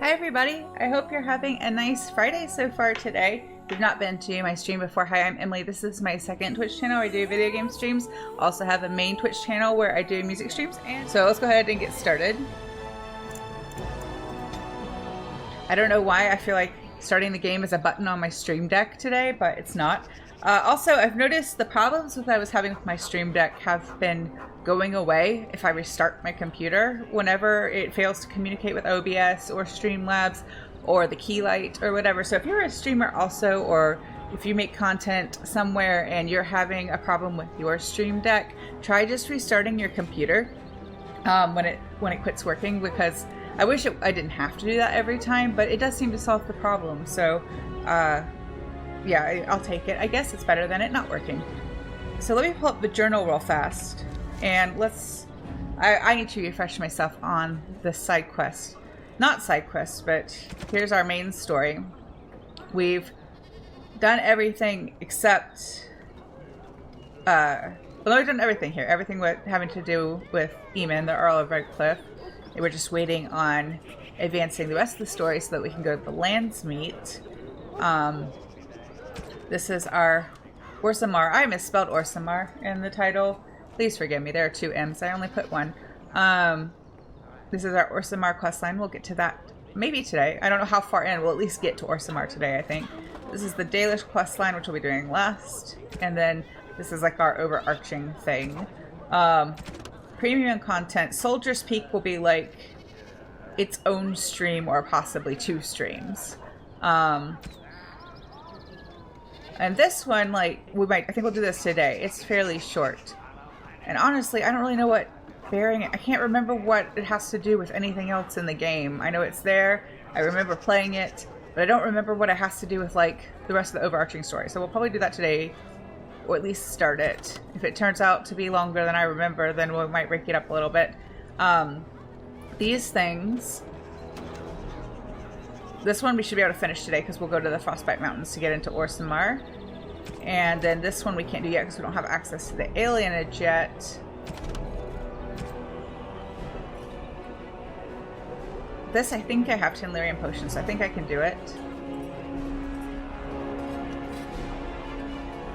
Hi everybody, I hope you're having a nice Friday so far today. If you've not been to my stream before, hi, I'm Emily. This is my second Twitch channel where I do video game streams. Also have a main Twitch channel where I do music streams. And so let's go ahead and get started. I don't know why I feel like starting the game is a button on my stream deck today, but it's not. Also, I've noticed the problems that I was having with my stream deck have been going away if I restart my computer whenever it fails to communicate with OBS or Streamlabs or the Keylight or whatever. So if you're a streamer also, or if you make content somewhere and you're having a problem with your stream deck, try just restarting your computer when it quits working, because I wish I didn't have to do that every time, but it does seem to solve the problem. So yeah, I'll take it. I guess it's better than it not working. So let me pull up the journal real fast. And I need to refresh myself on the side quest. Not side quest, but here's our main story. We've done everything except, well, we've done everything here. Everything having to do with Eamon, the Earl of Redcliffe. And we're just waiting on advancing the rest of the story so that we can go to the Landsmeet. This is our Orsamar. I misspelled Orsamar in the title. Please forgive me, there are two M's. I only put one. This is our Orsamar questline. We'll get to that maybe today. I don't know how far in. We'll at least get to Orsamar today, I think. This is the Dalish questline, which we'll be doing last. And then this is like our overarching thing. Premium content. Soldier's Peak will be like its own stream or possibly two streams. And this one, like, I think we'll do this today. It's fairly short. And honestly, I don't really know what bearing I can't remember what it has to do with anything else in the game. I know it's there. I remember playing it, but I don't remember what it has to do with, like, the rest of the overarching story. So we'll probably do that today, or at least start it. If it turns out to be longer than I remember, then we might break it up a little bit. These things... This one we should be able to finish today because we'll go to the Frostback Mountains to get into Orsamar. And then this one we can't do yet because we don't have access to the alienage yet. This, I think I have 10 Lyrium potions, so I think I can do it.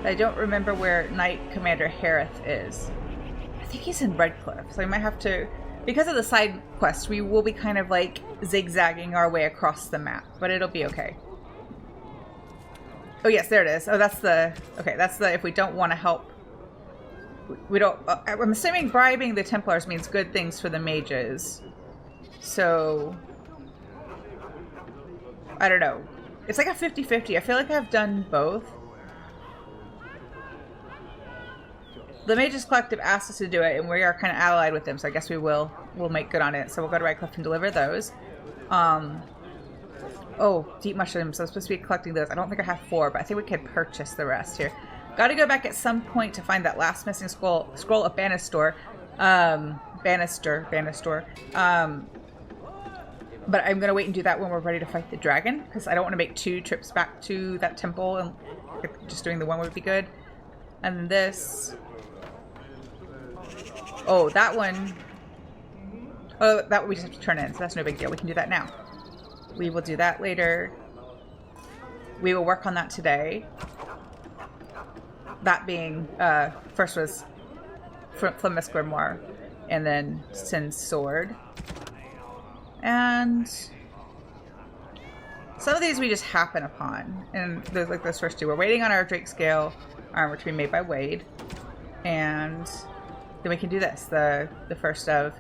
I don't remember where Knight Commander Harith is. I think he's in Redcliffe, so I might have to... Because of the side quest, we will be kind of like zigzagging our way across the map, but it'll be okay. Oh yes, there it is. Oh, that's the... Okay, that's the... If we don't want to help... We don't... I'm assuming bribing the Templars means good things for the mages. So... I don't know. It's like a 50-50. I feel like I've done both. The Mages Collective asked us to do it, and we are kind of allied with them, so I guess we'll make good on it. So we'll go to Redcliffe and deliver those. Oh, deep mushrooms. I'm supposed to be collecting those. I don't think I have 4, but I think we could purchase the rest here. Got to go back at some point to find that last missing scroll of Bannister. Bannister. But I'm going to wait and do that when we're ready to fight the dragon, because I don't want to make 2 trips back to that temple, and just doing the one would be good. And then this... Oh, that one... Oh, that one we just have to turn in, so that's no big deal. We can do that now. We will do that later. We will work on that today. That being, first was Flemeth's Grimoire, and then Sin's Sword. And some of these we just happen upon. And there's like those first 2. We're waiting on our Drake Scale armor to be made by Wade. And then we can do this. The first of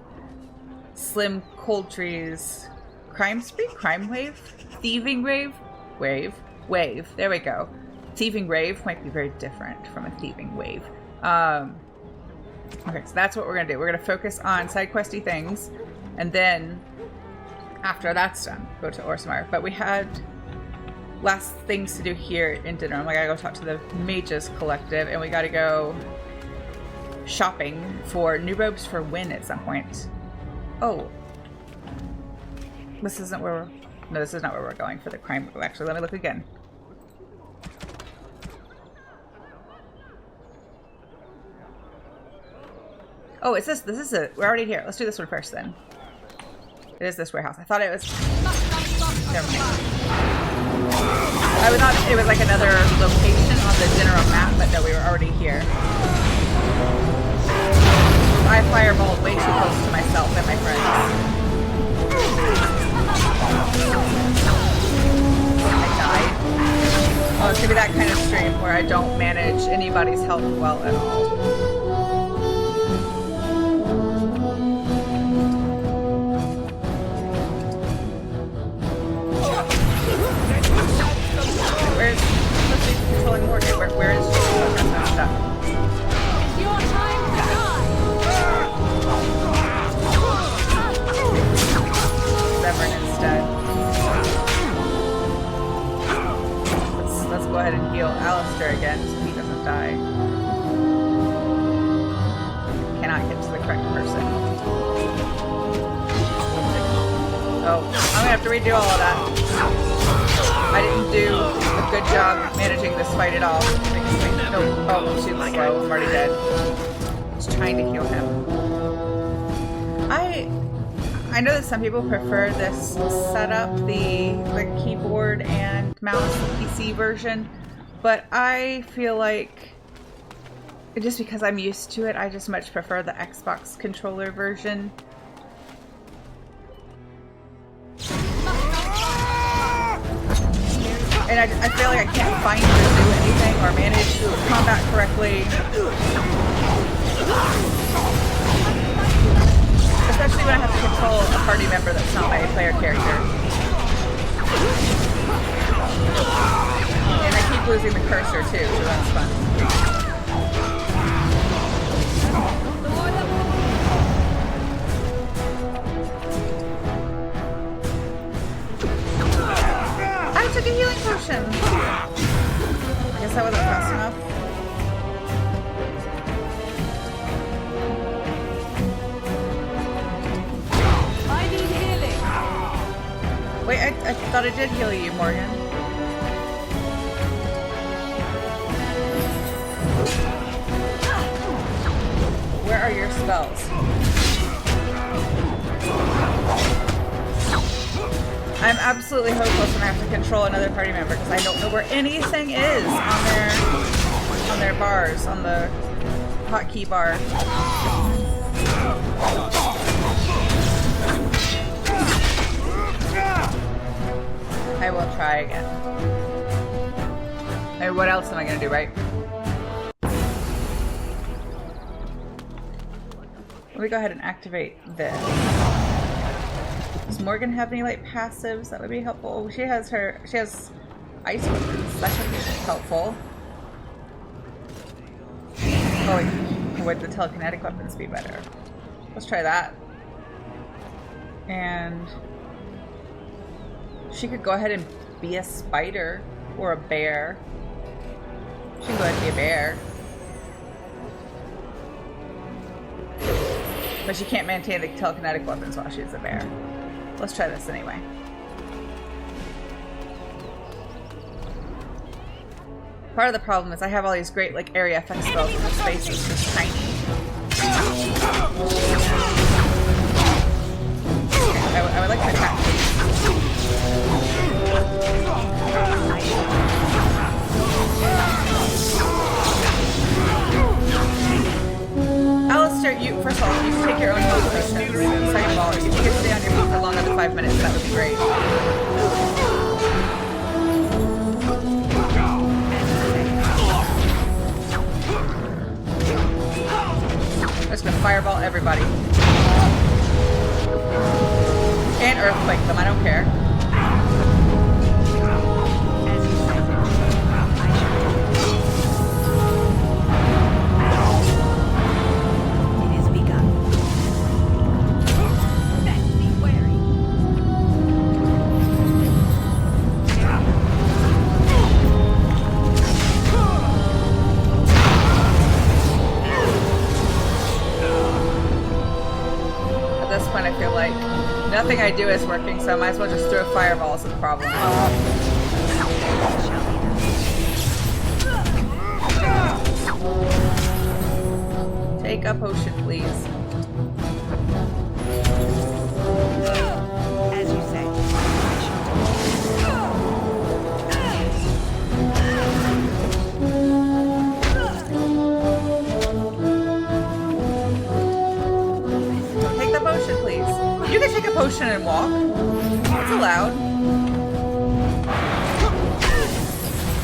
Slim Coldtree's Crime Spree? Crime Wave? Thieving Rave? Wave. There we go. Thieving Rave might be very different from a Thieving Wave. Okay, so that's what we're going to do. We're going to focus on side questy things. And then, after that's done, go to Orsamar. But we had last things to do here in Dinner. I gotta go talk to the Mages Collective. And we gotta go shopping for new robes for Wynn at some point. Oh. This isn't where we're... No, this is not where we're going for the crime. Actually, let me look again. Oh, it's this. This is it. We're already here. Let's do this one first then. It is this warehouse. I thought it was... Never mind. I thought it was like another location on the general map, but no, we were already here. I fireballed way too close to myself and my friends. I died. Oh, it's gonna be that kind of stream where I don't manage anybody's health well at all. Where's controlling Morgan? Where is she? Oh, there's no stuff. It's your time to die. Severn instead. Let's go ahead and heal Alistair again so he doesn't die. Cannot get to the correct person. Oh, I'm gonna have to redo all of that. I didn't do a good job managing this fight at all. No, oh, too slow. I'm already dead. I was trying to heal him. I know that some people prefer this setup, the keyboard and mouse PC version, but I feel like just because I'm used to it, I just much prefer the Xbox controller version. And I feel like I can't find or do anything or manage combat correctly. Especially when I have to control a party member that's not my player character. And I keep losing the cursor too, so that's fun. I took a healing potion! I guess that wasn't fast enough. Wait, I thought I did heal you, Morgan. Where are your spells? I'm absolutely hopeless when I have to control another party member because I don't know where anything is on their bars, on the hotkey bar. I will try again. Hey, what else am I gonna do, right? Let me go ahead and activate this. Does Morgan have any like passives that would be helpful? She has ice weapons. That could be helpful. Oh, would the telekinetic weapons be better? Let's try that. And she could go ahead and be a spider or a bear. She can go ahead and be a bear. But she can't maintain the telekinetic weapons while she's a bear. Let's try this anyway. Part of the problem is I have all these great like area effect spells and the space is just tiny. Okay, I would like to attack. Alistair, first of all, you can take your own health potions. Second of all, if you could stay on your feet for longer than 5 minutes, that would be great. I'm just gonna fireball everybody. And earthquake them, I don't care. I feel like nothing I do is working, so I might as well just throw fireballs at the problem. Take a potion, please. As you say. potion and walk. It's allowed.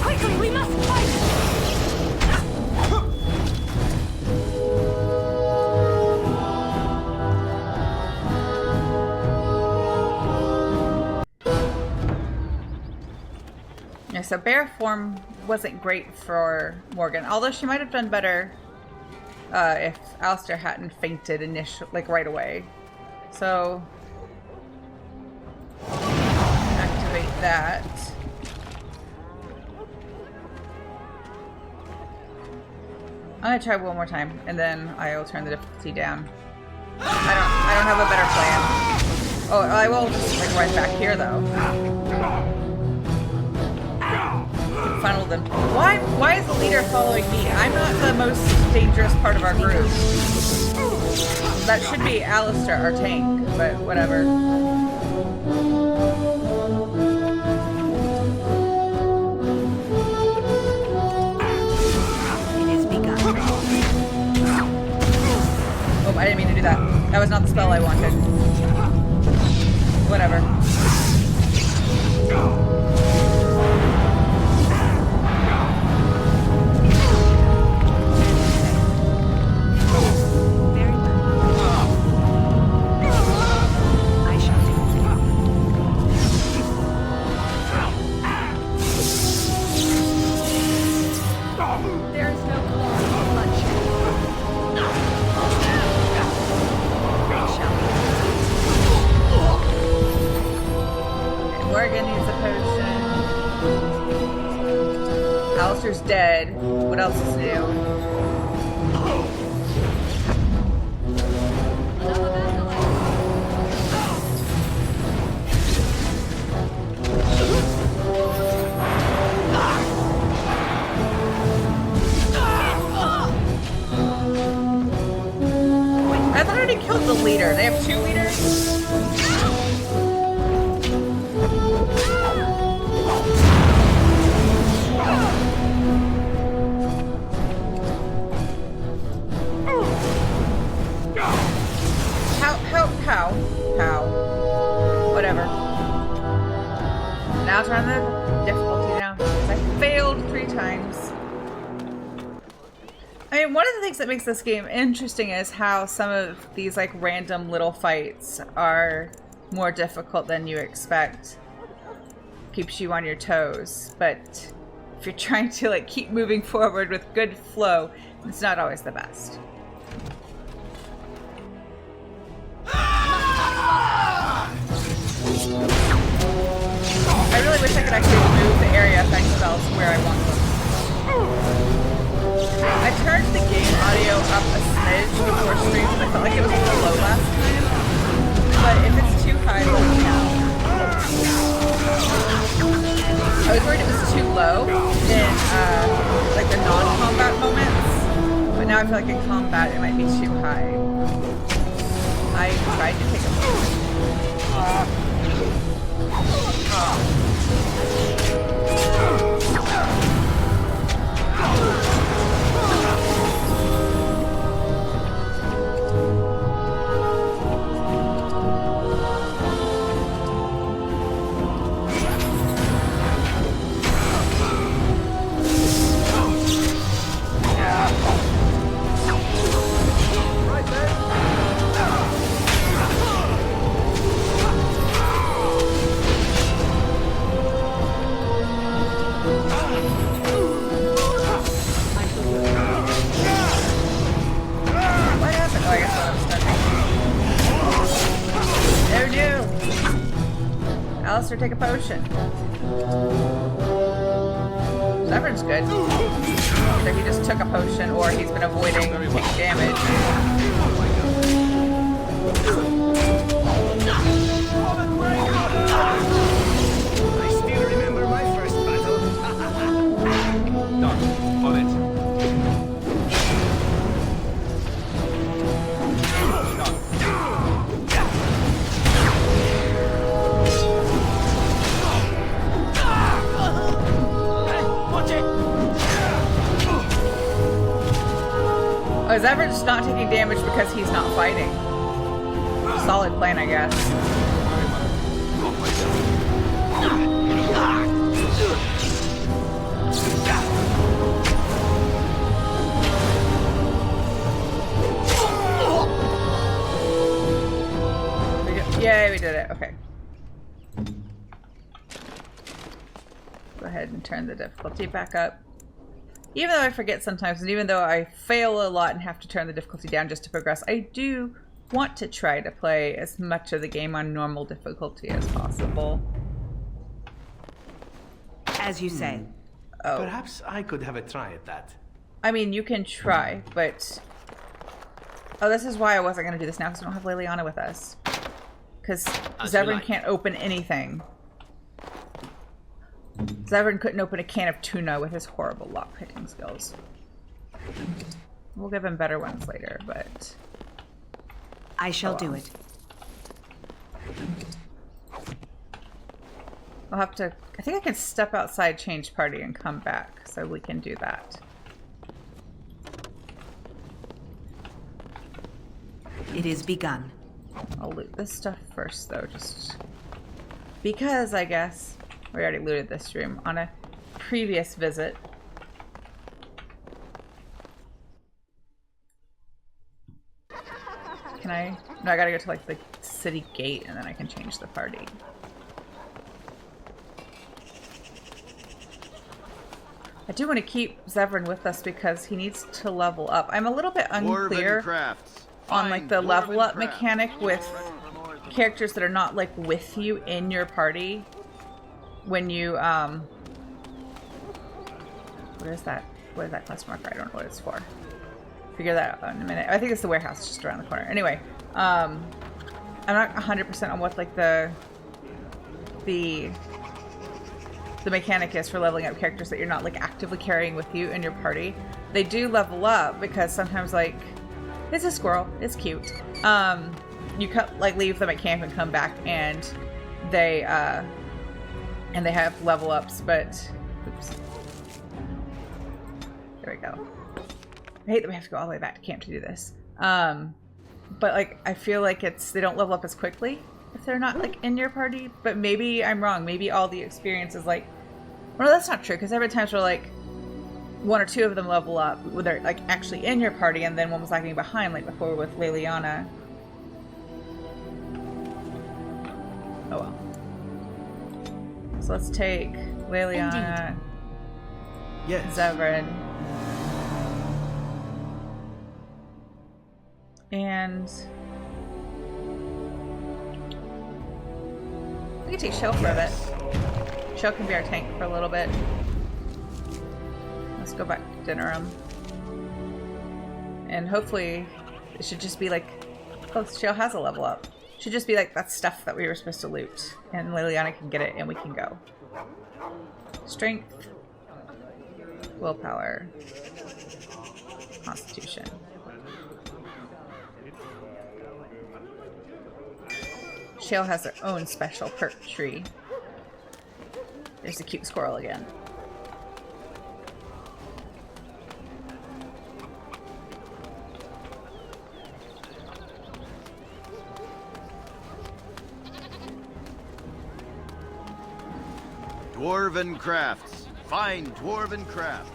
Quickly, we must fight! Yeah, so bear form wasn't great for Morgan, although she might have done better if Alistair hadn't fainted initially, like right away. So activate that. I'm gonna try one more time, and then I will turn the difficulty down. I don't have a better plan. Oh, I will just like right back here though. Funnel them. Why is the leader following me? I'm not the most dangerous part of our group. That should be Alistair, our tank, but whatever. It has begun. Oh, I didn't mean to do that. That was not the spell I wanted. Whatever. Alistair's dead. What else is new? I thought I already killed the leader. They have two leaders? How? Whatever. Now turn the difficulty down. I failed 3 times. I mean, one of the things that makes this game interesting is how some of these like random little fights are more difficult than you expect. Keeps you on your toes, but if you're trying to like keep moving forward with good flow, it's not always the best. I really wish I could actually move the area effect spells where I want them. I turned the game audio up a smidge before stream because I felt like it was a little low last time. But if it's too high, let me know. I was worried it was too low in like the non-combat moments, but now I feel like in combat it might be too high. I tried to take a moment. Alistair, take a potion. Severn's good. Either he just took a potion or he's been avoiding taking damage. I still remember my first battle. Done. On it. Oh, is Everett just not taking damage because he's not fighting? Solid plan, I guess. ahead and turn the difficulty back up. Even though I forget sometimes, and even though I fail a lot and have to turn the difficulty down just to progress, I do want to try to play as much of the game on normal difficulty as possible. As you say. Oh. Perhaps I could have a try at that. I mean, you can try, but... Oh, this is why I wasn't going to do this now, because we don't have Liliana with us. Because Zevran can't open anything. Zevran couldn't open a can of tuna with his horrible lockpicking skills. We'll give him better ones later, but... I shall do it. I'll have to... I think I can step outside, change party, and come back, so we can do that. It is begun. I'll loot this stuff first, though, just... because, I guess. We already looted this room on a previous visit. Can I? No, I gotta go to like the city gate and then I can change the party. I do want to keep Zevran with us because he needs to level up. I'm a little bit unclear on like the level up mechanic with characters that are not like with you in your party. When you, what is that? What is that class marker? I don't know what it's for. Figure that out in a minute. I think it's the warehouse just around the corner. Anyway, I'm not 100% on what, like, the mechanic is for leveling up characters that you're not, like, actively carrying with you in your party. They do level up because sometimes, like, it's a squirrel. It's cute. You leave them at camp and come back and they have level ups, but oops. There we go. I hate that we have to go all the way back to camp to do this. But like I feel like they don't level up as quickly if they're not like in your party. But maybe I'm wrong. Maybe all the experience is like, well, that's not true because every time we're like one or two of them level up when they're like actually in your party, and then one was lagging behind, like before with Liliana. Oh well. So let's take Liliana, yes. Zevran, and we can take Shell for a bit. Shell can be our tank for a little bit. Let's go back to dinner room. And hopefully it should just be like, oh, Shell has a level up. Should just be like that stuff that we were supposed to loot. And Liliana can get it and we can go. Strength. Willpower. Constitution. Shale has their own special perk tree. There's a cute squirrel again. Dwarven crafts. Fine dwarven crafts.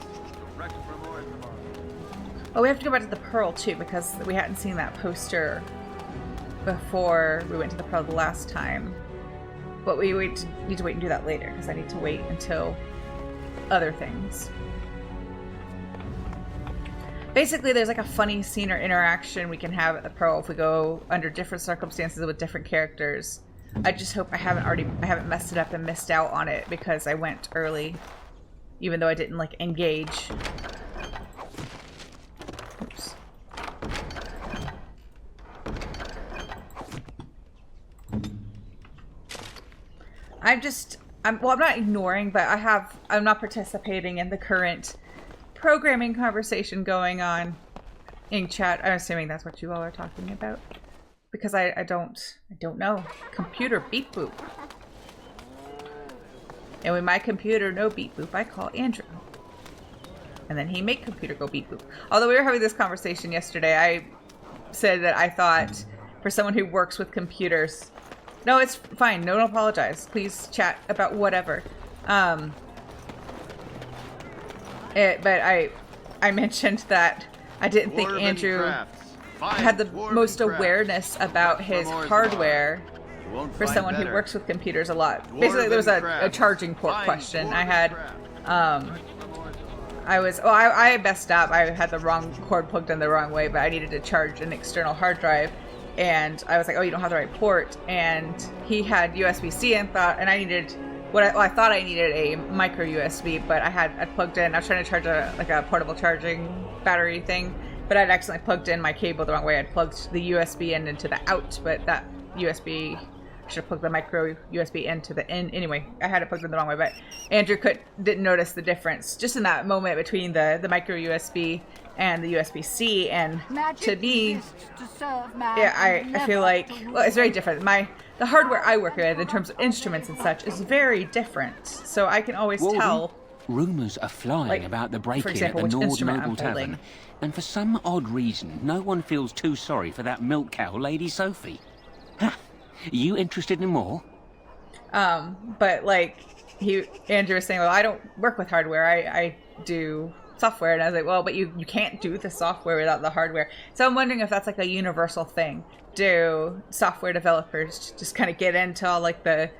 Oh, we have to go back to the Pearl too because we hadn't seen that poster before we went to the Pearl the last time. But we need to wait and do that later because I need to wait until other things. Basically, there's like a funny scene or interaction we can have at the Pearl if we go under different circumstances with different characters. I just hope I haven't messed it up and missed out on it because I went early, even though I didn't like engage. Oops. I'm not ignoring, but I'm not participating in the current programming conversation going on in chat. I'm assuming that's what you all are talking about. Because I don't know. Computer beep boop. And when my computer no beep boop, I call Andrew. And then he make computer go beep boop. Although we were having this conversation yesterday, I said that I thought for someone who works with computers, no, it's fine. Don't apologize. Please chat about whatever. But I mentioned that I didn't think Andrew had the most awareness about his hardware won't for find someone who better. works with computers a lot. Dwarven Basically, there was a craft. charging port Find question. I dwarven had, craft. I messed up. I had the wrong cord plugged in the wrong way, but I needed to charge an external hard drive. And I was like, oh, you don't have the right port. And he had USB-C and I needed, I thought I needed a micro USB, but I plugged in, I was trying to charge a portable charging battery thing, but I'd accidentally plugged in my cable the wrong way. I'd plugged the USB in into the out, but that USB, I should have plugged the micro USB into the in. Anyway, I had it plugged in the wrong way, but Andrew didn't notice the difference just in that moment between the micro USB and the USB-C, and to me, I feel like, well, it's very different. The hardware I work with in terms of instruments and such is very different, so I can always tell. Rumours are flying Like, about the for break-in example, at which the Nord instrument I'm Noble holding. Tavern, and for some odd reason, no one feels too sorry for that milk cow, Lady Sophie. Ha! You interested in more? But like Andrew was saying, well, I don't work with hardware. I do software, and I was like, well, but you can't do the software without the hardware. So I'm wondering if that's like a universal thing. Do software developers just kind of get into all like the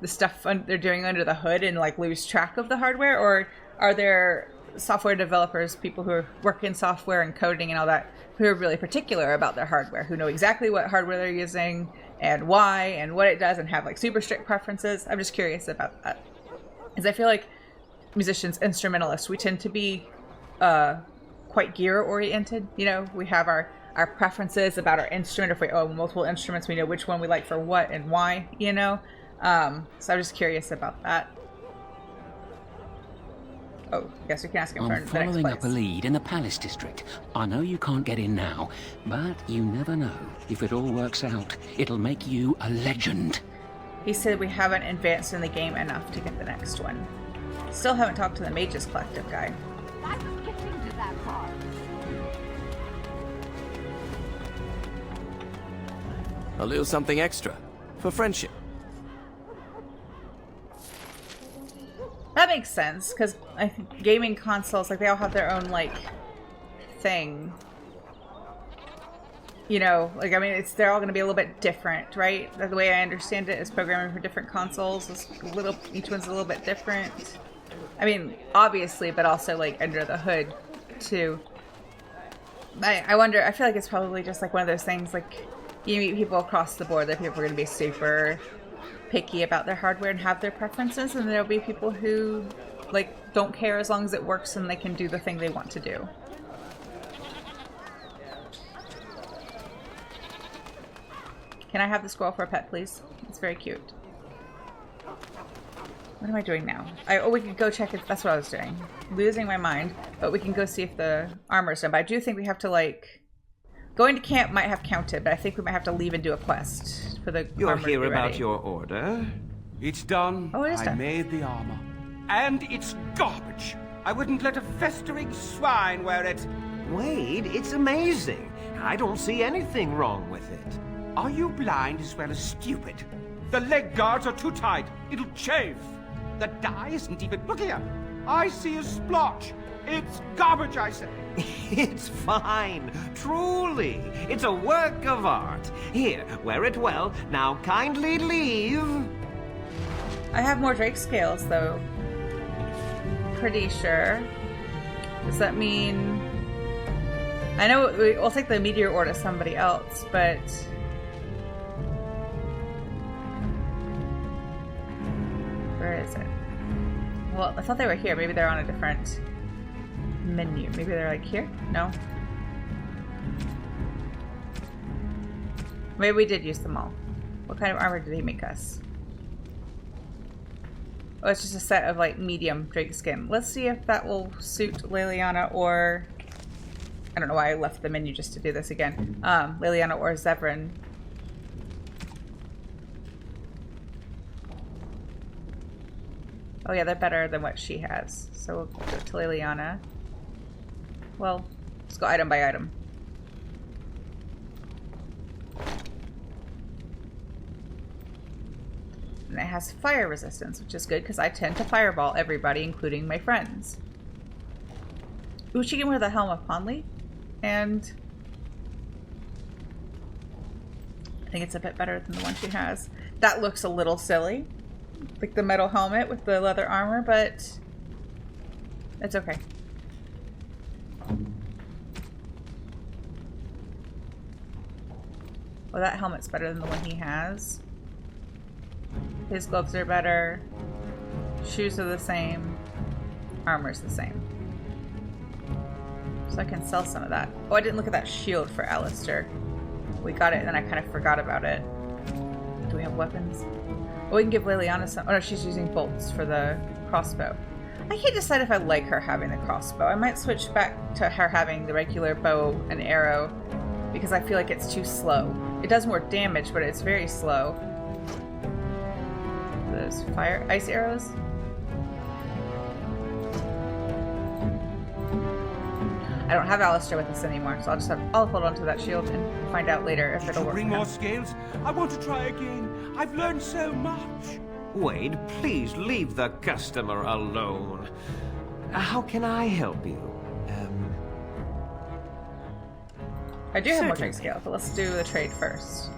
stuff they're doing under the hood and like lose track of the hardware, or are there software developers, people who work in software and coding and all that, who are really particular about their hardware, who know exactly what hardware they're using and why and what it does and have like super strict preferences? I'm just curious about that, because I feel like musicians, instrumentalists, we tend to be quite gear oriented. You know, we have our preferences about our instrument. If we own multiple instruments, we know which one we like for what and why, you know. So I'm just curious about that. Oh, I guess we can ask him for I'm the next following up a place. lead in the Palace District. I know you can't get in now, but you never know. If it all works out, it'll make you a legend. He said we haven't advanced in the game enough to get the next one. Still haven't talked to the Mages Collective guy. I was getting to that part. A little something extra for friendship. That makes sense, because I think gaming consoles, like, they all have their own, like, thing. You know, like, I mean, they're all going to be a little bit different, right? The way I understand it is programming for different consoles is each one's a little bit different. I mean, obviously, but also, like, under the hood, too. I wonder, I feel like it's probably just, like, one of those things, like, you meet people across the board, that people are going to be super picky about their hardware and have their preferences, and there'll be people who, like, don't care as long as it works and they can do the thing they want to do. Can I have the squirrel for a pet, please? It's very cute. What am I doing now? Oh, we could go check it. That's what I was doing. Losing my mind. But we can go see if the armor's done. But I do think we have to, like... Going to camp might have counted, but I think we might have to leave and do a quest for the You're armor to here be about ready. your order. It's done. Oh, it is I done. made the armor. And it's garbage. I wouldn't let a festering swine wear it. Wade, it's amazing. I don't see anything wrong with it. Are you blind as well as stupid? The leg guards are too tight. It'll chafe. The dye isn't even... Look here. I see a splotch. It's garbage, I say. It's fine. Truly. It's a work of art. Here, wear it well. Now kindly leave. I have more Drake scales, though. Pretty sure. Does that mean... I know we'll take the meteor ore to somebody else, but... Where is it? Well, I thought they were here. Maybe they're on a different menu. Maybe they're like here? No? Maybe we did use them all. What kind of armor did he make us? Oh, it's just a set of, like, medium Drake skin. Let's see if that will suit Liliana or... I don't know why I left the menu just to do this again. Liliana or Zevran. Oh yeah, they're better than what she has. So we'll go to Liliana. Well, let's go item by item. And it has fire resistance, which is good because I tend to fireball everybody, including my friends. Ooh, she can wear the Helm of Ponley. And I think it's a bit better than the one she has. that looks a little silly. Like the metal helmet with the leather armor, but it's okay. Well, that helmet's better than the one he has. His gloves are better. Shoes are the same. Armor's the same. So I can sell some of that. Oh, I didn't look at that shield for Alistair. We got it and then I kind of forgot about it. Do we have weapons? Oh, we can give Liliana some. Oh no, she's using bolts for the crossbow. I can't decide if I like her having the crossbow. I might switch back to her having the regular bow and arrow because I feel like it's too slow. It does more damage, but it's very slow. Those fire ice arrows. I don't have Alistair with us anymore, so I'll hold on to that shield and find out later if it'll work. Bring more scales. I want to try again. I've learned so much. Wade, please leave the customer alone. How can I help you? I do have more Certainly. trade scale, but let's do the trade first.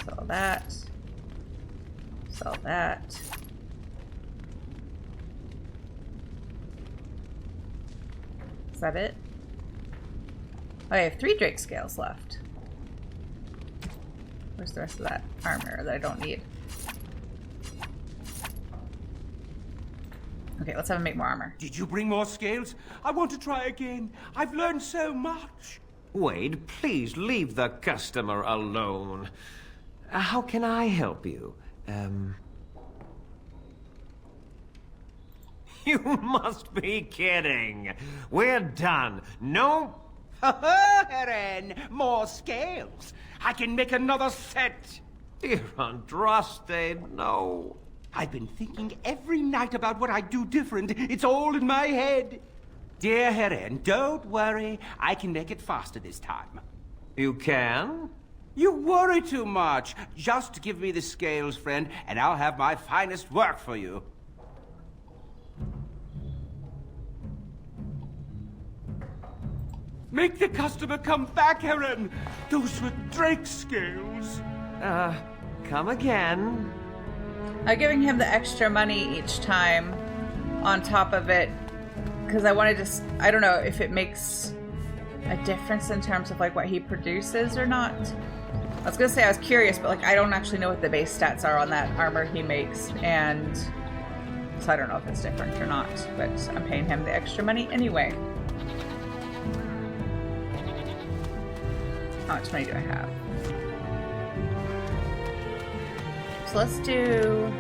Sell that. Sell that. Is that it? Oh, I have 3 Drake scales left. Where's the rest of that armor that I don't need? Okay, let's have him make more armor. Did you bring more scales? I want to try again. I've learned so much. Wade, please leave the customer alone. How can I help you? You must be kidding. We're done. No. Eren, more scales. I can make another set. Dear Andraste, no. I've been thinking every night about what I'd do different. It's all in my head. Dear Eren, don't worry. I can make it faster this time. You can? You worry too much. Just give me the scales, friend, and I'll have my finest work for you. Make the customer come back, Eren. Those were Drake scales. Come again. I'm giving him the extra money each time on top of it because I wanted to, I don't know if it makes a difference in terms of like what he produces or not. I was gonna say I was curious, but like I don't actually know what the base stats are on that armor he makes, and so I don't know if it's different or not, but I'm paying him the extra money anyway. How much money do I have? So let's do...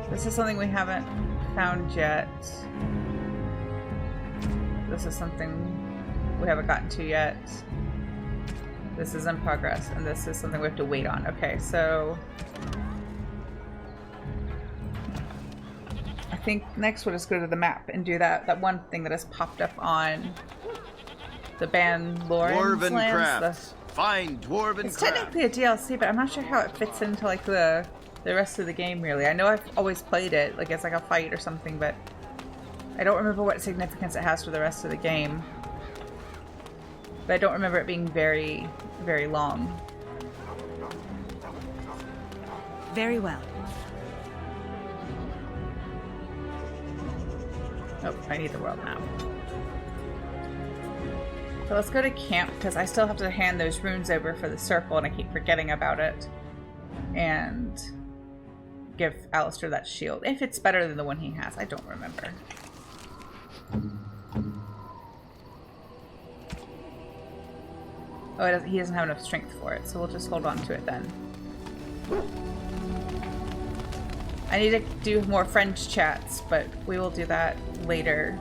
This is something we haven't found yet. This is something we haven't gotten to yet. This is in progress, and this is something we have to wait on. Okay, so... I think next we'll just go to the map and do that one thing that has popped up on the Ban Lawrence Dwarven lands. crafts. Find dwarven It's crafts. technically a DLC, but I'm not sure how it fits into like the rest of the game really. I know I've always played it, like it's like a fight or something, but I don't remember what significance it has for the rest of the game. But I don't remember it being very, very long. Very well. Oh, I need the world map. So let's go to camp, because I still have to hand those runes over for the circle, and I keep forgetting about it. And give Alistair that shield. If it's better than the one he has, I don't remember. Oh, he doesn't have enough strength for it, so we'll just hold on to it then. I need to do more French chats, but we will do that later.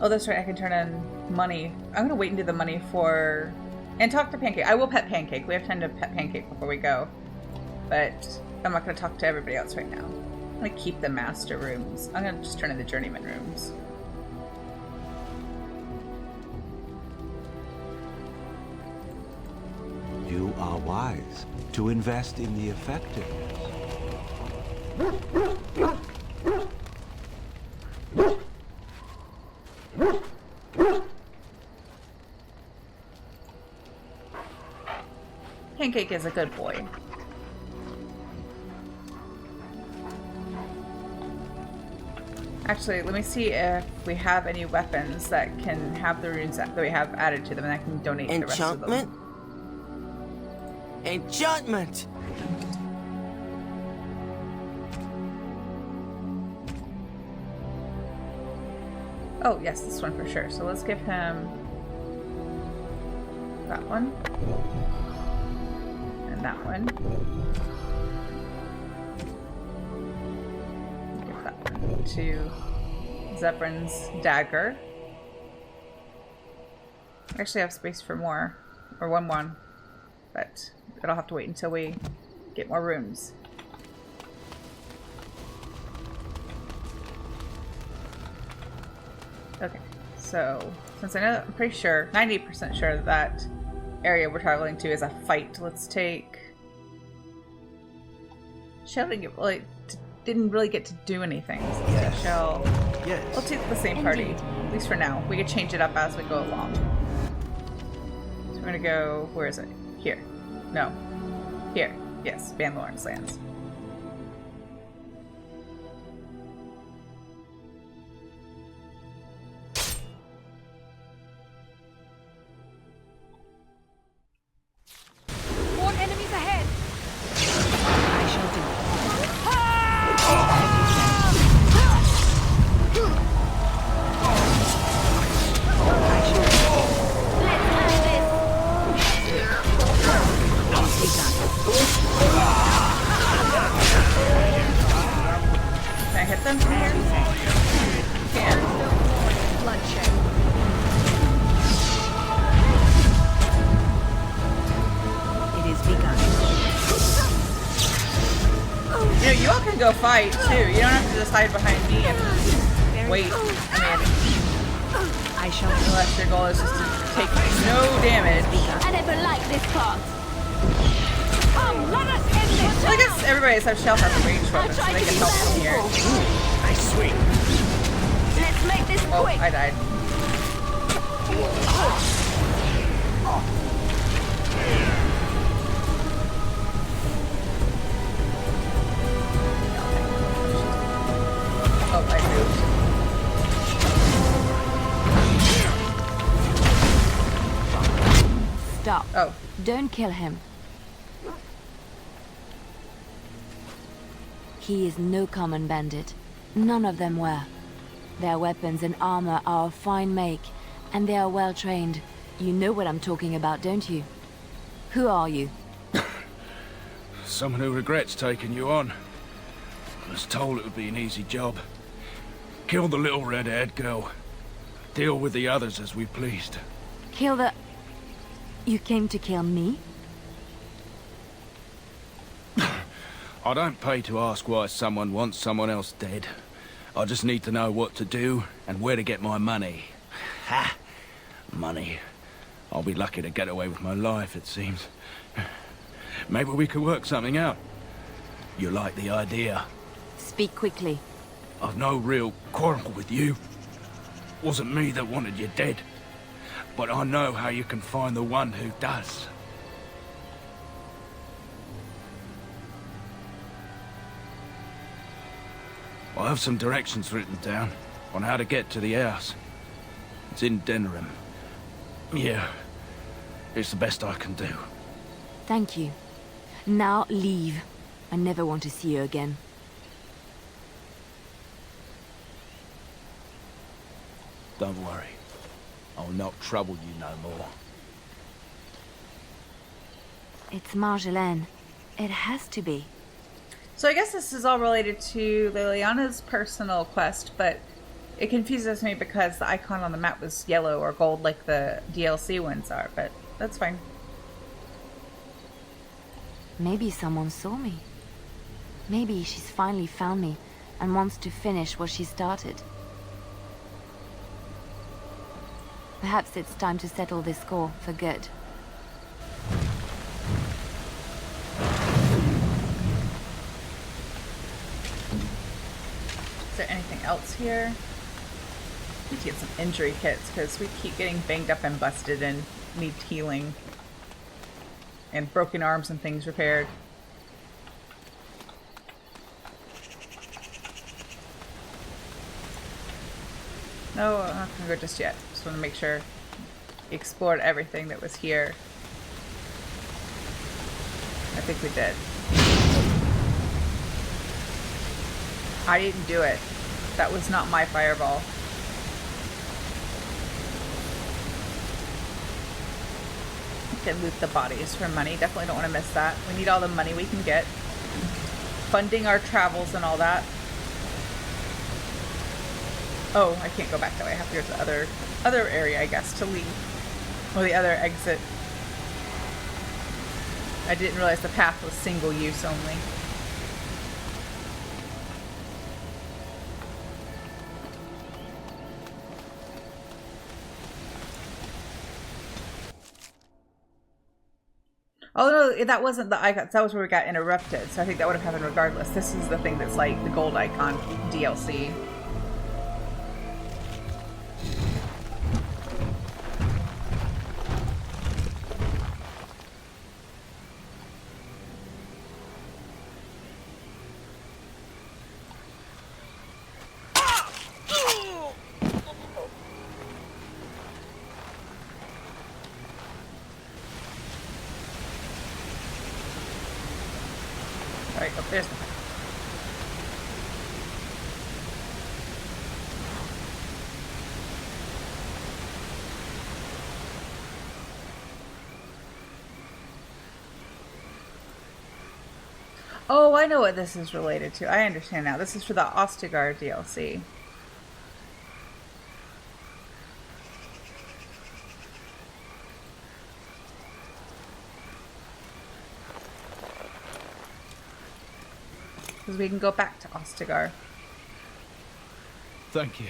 Oh, that's right, I can turn in money. I'm gonna wait and do the money for... And talk to Pancake. I will pet Pancake. We have time to pet Pancake before we go. But I'm not gonna talk to everybody else right now. I'm gonna keep the master rooms. I'm gonna just turn in the journeyman rooms. You are wise to invest in the effectiveness. Pancake is a good boy. Actually, let me see if we have any weapons that can have the runes that we have added to them, and I can donate the rest of them. Enchantment? Enchantment! Oh, yes, this one for sure. So let's give him that one. And that one. Give that one to Zebrin's dagger. I actually have space for more. Or one. But it'll have to wait until we get more rooms. Okay, so since I know, I'm pretty sure, 90% sure that area we're traveling to is a fight. Let's take. Shell didn't really get to do anything. So let's take Shell. Yes. We'll take the same party, at least for now. We could change it up as we go along. So we're gonna go. Where is it? Here. No. Here. Yes, Van Lawrence lands. More enemies ahead. I shall do it. Can I hit them from here? Can. Bloodshed. It is begun. You know, you all can go fight too. You don't have to just hide behind me and wait. I shall Unless your goal is just to take no damage. I never liked this part. Come, let us end this. Well, I guess everybody except Shell has range weapons, so they can help from here. I swing. Let's make this Oh, quick. I died. Oh, I moved. Stop. Oh. Don't kill him. He is no common bandit. None of them were. Their weapons and armor are of fine make, and they are well trained. You know what I'm talking about, don't you? Who are you? Someone who regrets taking you on. I was told it would be an easy job. Kill the little red-haired girl. Deal with the others as we pleased. Kill the... You came to kill me? I don't pay to ask why someone wants someone else dead. I just need to know what to do and where to get my money. Ha! Money. I'll be lucky to get away with my life, it seems. Maybe we could work something out. You like the idea? Speak quickly. I've no real quarrel with you. Wasn't me that wanted you dead. But I know how you can find the one who does. I have some directions written down on how to get to the house. It's in Denham. Yeah, it's the best I can do. Thank you. Now leave. I never want to see you again. Don't worry. I'll not trouble you no more. It's Marjolaine. It has to be. So I guess this is all related to Liliana's personal quest, but it confuses me because the icon on the map was yellow or gold like the DLC ones are, but that's fine. Maybe someone saw me. Maybe she's finally found me and wants to finish what she started. Perhaps it's time to settle this score for good. there anything else here? We need to get some injury kits because we keep getting banged up and busted and need healing. And broken arms and things repaired. No, I'm not gonna go just yet. Just want to make sure we explored everything that was here. I think we did. I didn't do it. That was not my fireball. We can loot the bodies for money. Definitely don't want to miss that. We need all the money we can get. Funding our travels and all that. Oh, I can't go back that way. I have to go to the other area, I guess, to leave. Or the other exit. I didn't realize the path was single use only. Oh no, that wasn't the icon. That was where we got interrupted. So I think that would have happened regardless. This is the thing that's like the gold icon DLC. Alright, oh, there's the pipe. Oh, I know what this is related to. I understand now. This is for the Ostagar DLC. Because we can go back to Ostagar. Thank you.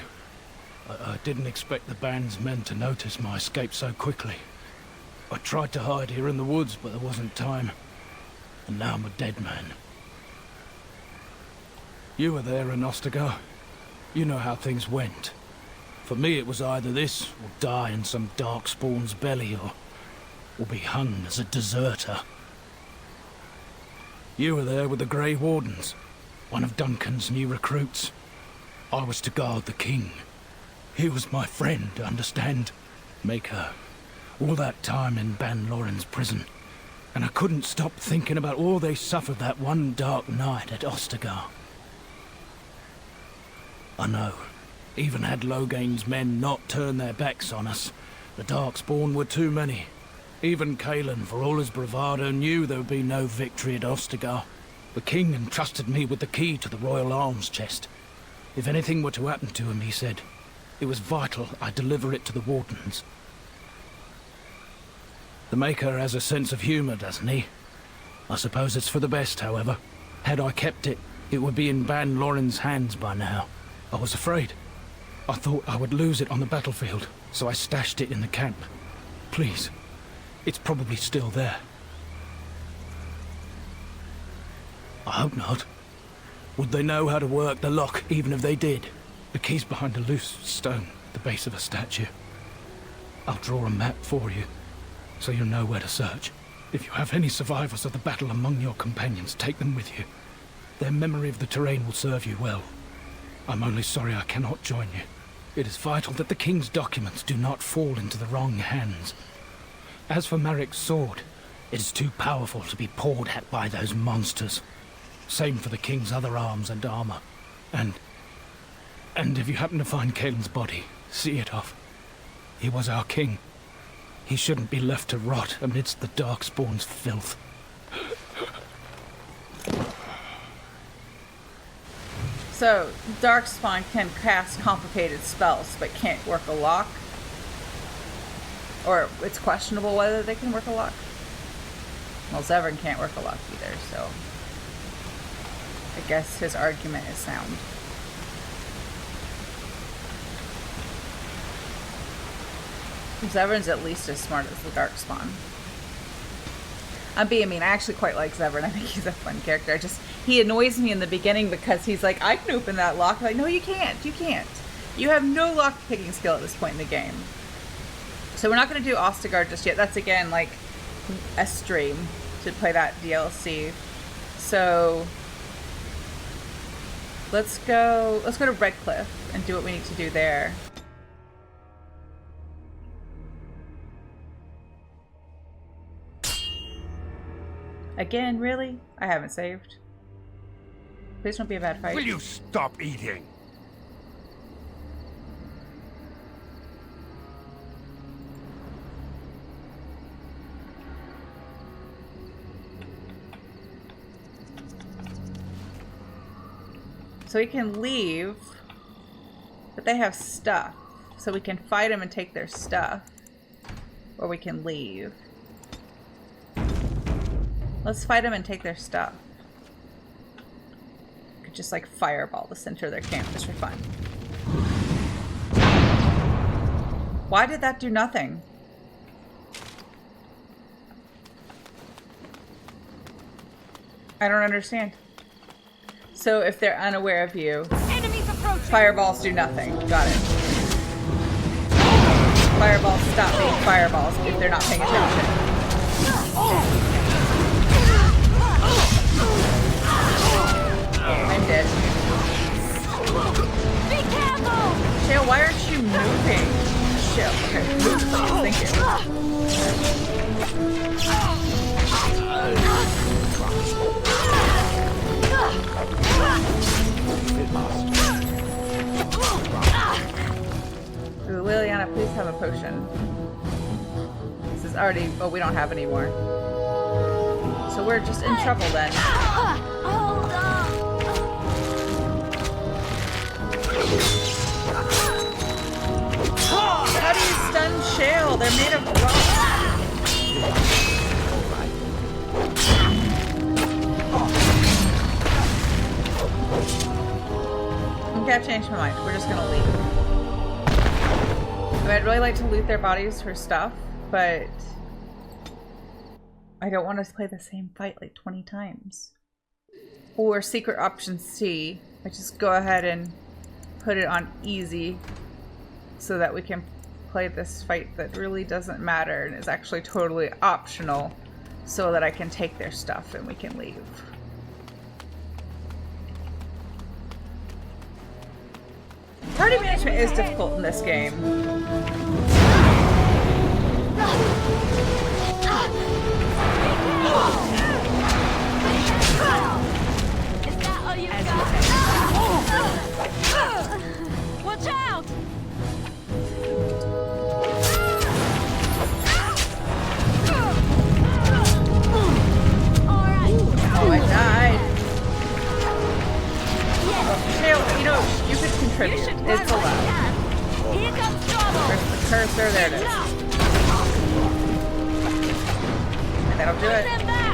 I didn't expect the band's men to notice my escape so quickly. I tried to hide here in the woods, but there wasn't time. And now I'm a dead man. You were there in Ostagar. You know how things went. For me, it was either this, or die in some darkspawn's belly, or be hung as a deserter. You were there with the Grey Wardens, one of Duncan's new recruits. I was to guard the king. He was my friend, understand? Maker. All that time in Ban Loren's prison. And I couldn't stop thinking about all they suffered that one dark night at Ostagar. I know. Even had Loghain's men not turned their backs on us, the Darkspawn were too many. Even Cailan, for all his bravado, knew there would be no victory at Ostagar. The king entrusted me with the key to the royal arms chest. If anything were to happen to him, he said, it was vital I deliver it to the Wardens. The Maker has a sense of humour, doesn't he? I suppose it's for the best, however. Had I kept it, it would be in Ban Loren's hands by now. I was afraid. I thought I would lose it on the battlefield, so I stashed it in the camp. Please, it's probably still there. I hope not. Would they know how to work the lock, even if they did? The key's behind a loose stone at the base of a statue. I'll draw a map for you, so you'll know where to search. If you have any survivors of the battle among your companions, take them with you. Their memory of the terrain will serve you well. I'm only sorry I cannot join you. It is vital that the king's documents do not fall into the wrong hands. As for Marik's sword, it is too powerful to be pawed at by those monsters. Same for the king's other arms and armor. And if you happen to find Cailan's body, see it off. He was our king. He shouldn't be left to rot amidst the Darkspawn's filth. So, Darkspawn can cast complicated spells, but can't work a lock? Or it's questionable whether they can work a lock? Well, Zevran can't work a lock either, so I guess his argument is sound. Zevran's at least as smart as the Darkspawn. I'm being mean. I actually quite like Zevran. I think he's a fun character. he annoys me in the beginning because he's like, I can open that lock. I'm like, no, you can't. You can't. You have no lock picking skill at this point in the game. So we're not going to do Ostigard just yet. That's, again, like a stream to play that DLC. So let's go to Redcliffe and do what we need to do there. Again, really? I haven't saved. Please don't be a bad fight. Will you stop eating? So we can leave, but they have stuff. So we can fight them and take their stuff. Or we can leave. Let's fight them and take their stuff. Could just like fireball the center of their camp just for fun. Why did that do nothing? I don't understand. So if they're unaware of you, fireballs do nothing. Got it. Fireballs stop being fireballs if they're not paying attention. I'm dead. Be careful! Shale, why aren't you moving? Shale, okay, move. Thank you. Ooh, Liliana, please have a potion. This is already... Oh, we don't have any more. So we're just in trouble then. Hold on! How do you stun Shale? They're made of rock. Okay, I've changed my mind. We're just gonna leave. I mean, I'd really like to loot their bodies for stuff, but I don't want to play the same fight like 20 times. Or secret option C. I just go ahead and put it on easy so that we can play this fight that really doesn't matter and is actually totally optional so that I can take their stuff and we can leave. Party management is difficult in this game. Is that all you got? Watch out! Oh, I died. Shale, you know, you could contribute. It's allowed. Here comes trouble. Where's the cursor? There it is. And that'll do it. Stand back.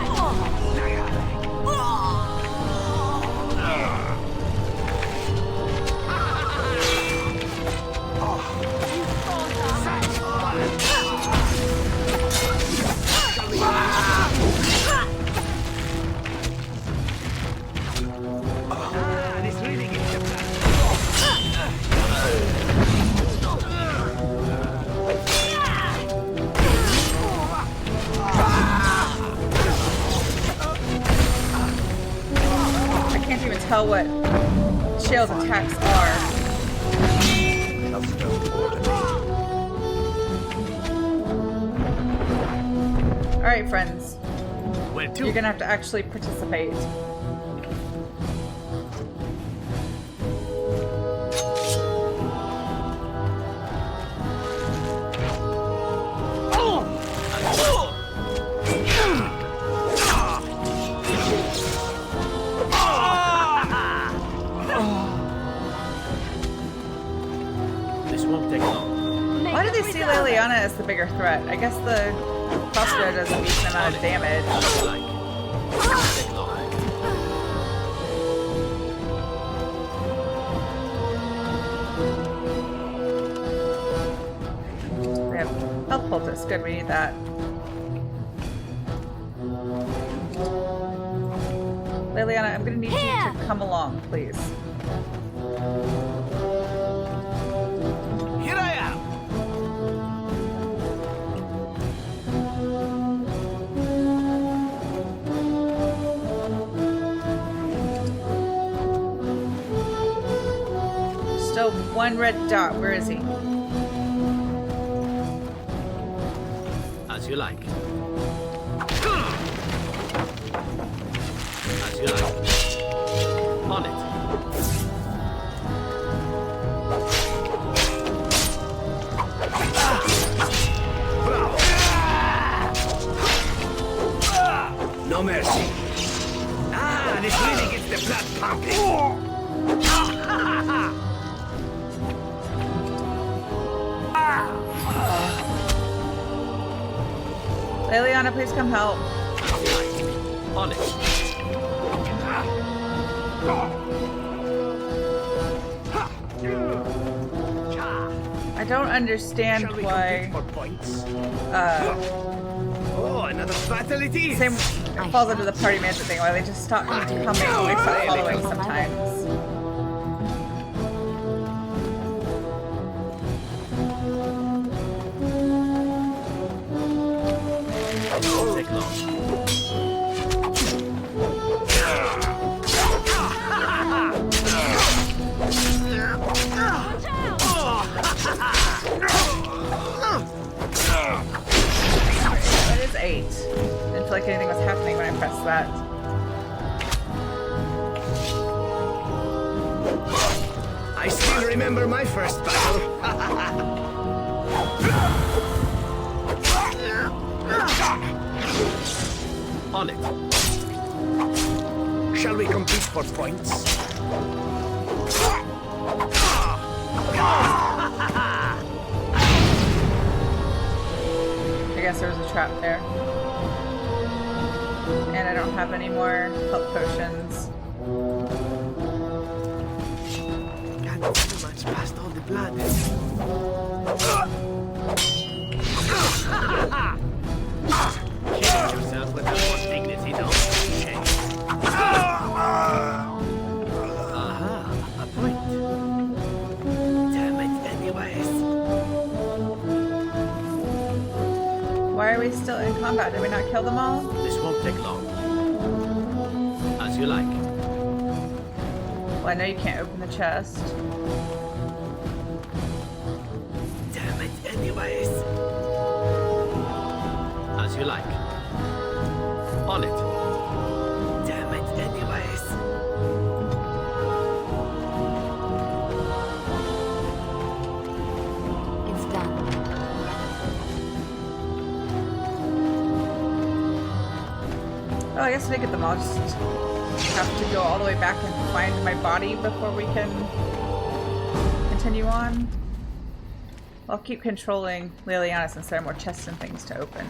Tell what Shale's attacks are. Alright, friends. You're gonna have to actually participate. Liliana is the bigger threat. I guess the crossbow does a decent amount of damage. We have health poultice. Good, we need that. Liliana, I'm gonna need you to come along, please. Here I am! Still one red dot. Where is he? As you like. As you like. On it. No mercy. Ah, this really gets the blood pumping. Liliana, please come help. On it. I don't understand why. Oh, another fatality. Same falls into the party management thing. Why they just stop coming and they stop following sometimes. Take long. That is 8. Didn't feel like anything was happening when I pressed that. I still remember my first battle. On it. Shall we compete for points? I guess there was a trap there. And I don't have any more health potions. Can't too much past all the blood. Killing yourself with the more dignity, don't you? Aha, a point. Damn it, anyways. Why are we still in combat? Did we not kill them all? This won't take long. As you like. Well, I know you can't open the chest. Damn it, anyways. As you like. On it. Damn it, anyways. It's done. Oh, I guess to get them all, just have to go all the way back and find my body before we can continue on. I'll keep controlling Liliana since there are more chests and things to open.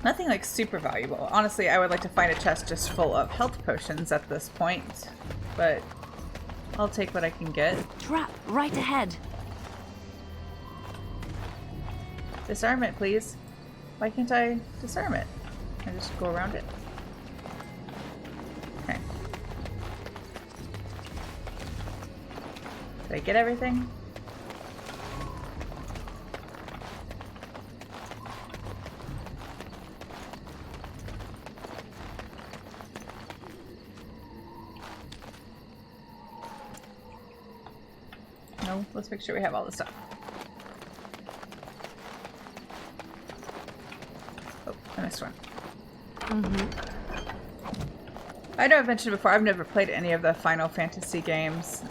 Nothing like super valuable. Honestly, I would like to find a chest just full of health potions at this point, but I'll take what I can get. Trap right ahead. Disarmament, please. Why can't I disarm it? Can I just go around it? Okay. Did I get everything? No, let's make sure we have all the stuff. Oh, I missed one. I know I've mentioned before, I've never played any of the Final Fantasy games.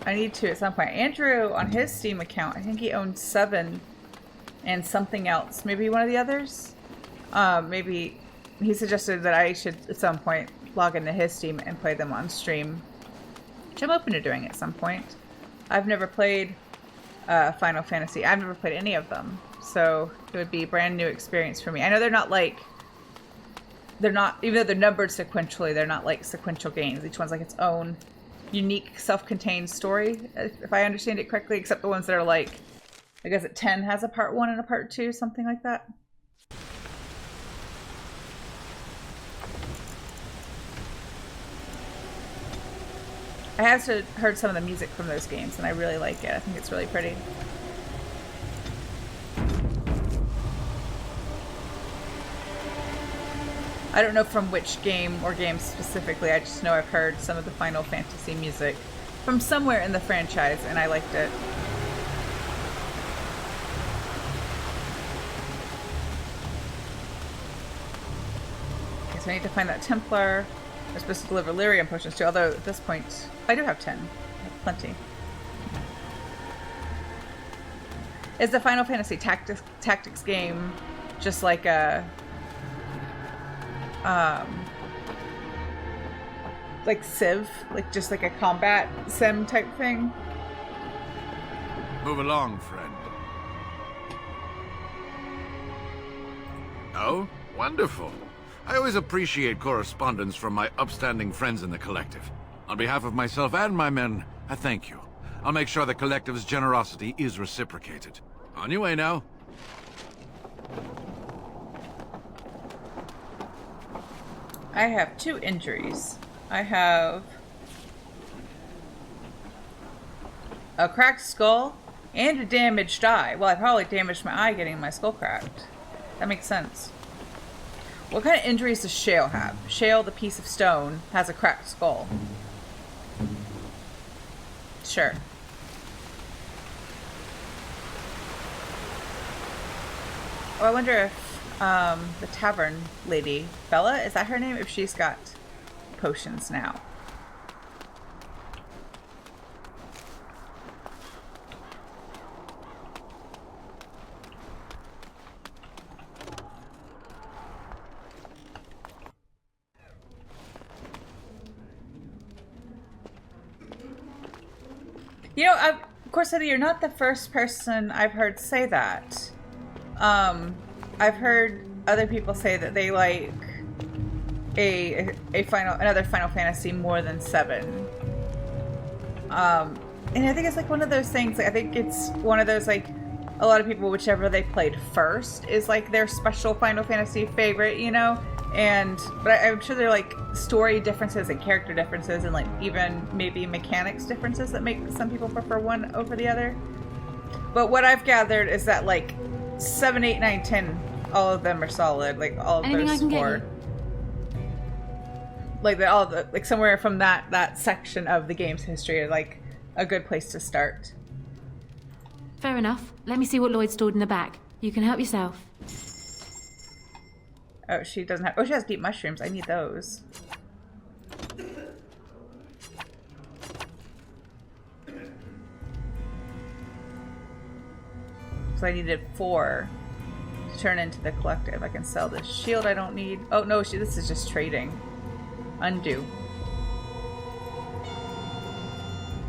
I need to at some point. Andrew, on his Steam account, I think he owns 7 and something else. Maybe one of the others? Maybe he suggested that I should at some point log into his Steam and play them on stream, which I'm open to doing at some point. I've never played Final Fantasy. I've never played any of them, so it would be a brand new experience for me. I know they're not like, even though they're numbered sequentially, they're not like sequential games. Each one's like its own unique, self-contained story, if I understand it correctly, except the ones that are like I guess it 10 has a part 1 and a part 2, something like that. I have heard some of the music from those games, and I really like it. I think it's really pretty. I don't know from which game or games specifically. I just know I've heard some of the Final Fantasy music from somewhere in the franchise, and I liked it. Okay, so I need to find that Templar. I'm supposed to deliver lyrium potions too, although at this point, I do have 10. I have plenty. Is the Final Fantasy Tactics game just like a... like Civ? Like just like a combat sim type thing? Move along, friend. Oh, wonderful. I always appreciate correspondence from my upstanding friends in the Collective. On behalf of myself and my men, I thank you. I'll make sure the Collective's generosity is reciprocated. On your way now. I have 2 injuries. I have a cracked skull and a damaged eye. Well, I probably damaged my eye getting my skull cracked. That makes sense. What kind of injuries does Shale have? Shale, the piece of stone, has a cracked skull. Sure. Oh, I wonder if the tavern lady, Bella, is that her name? If she's got potions now. You know, of course, you're not the first person I've heard say that. I've heard other people say that they like another Final Fantasy more than 7. And I think it's like one of those things. Like, I think it's one of those, like, a lot of people, whichever they played first is like their special Final Fantasy favorite, you know. But I'm sure there are like story differences and character differences and like even maybe mechanics differences that make some people prefer one over the other. But what I've gathered is that like 7, 8, 9, 10, all of them are solid. Like all of Anything those I can 4. get Like like somewhere from that section of the game's history are like a good place to start. Fair enough. Let me see what Lloyd stored in the back. You can help yourself. Oh, she doesn't have... Oh, she has deep mushrooms. I need those. So I needed 4 to turn into the Collective. I can sell this shield I don't need. Oh, no, this is just trading. Undo.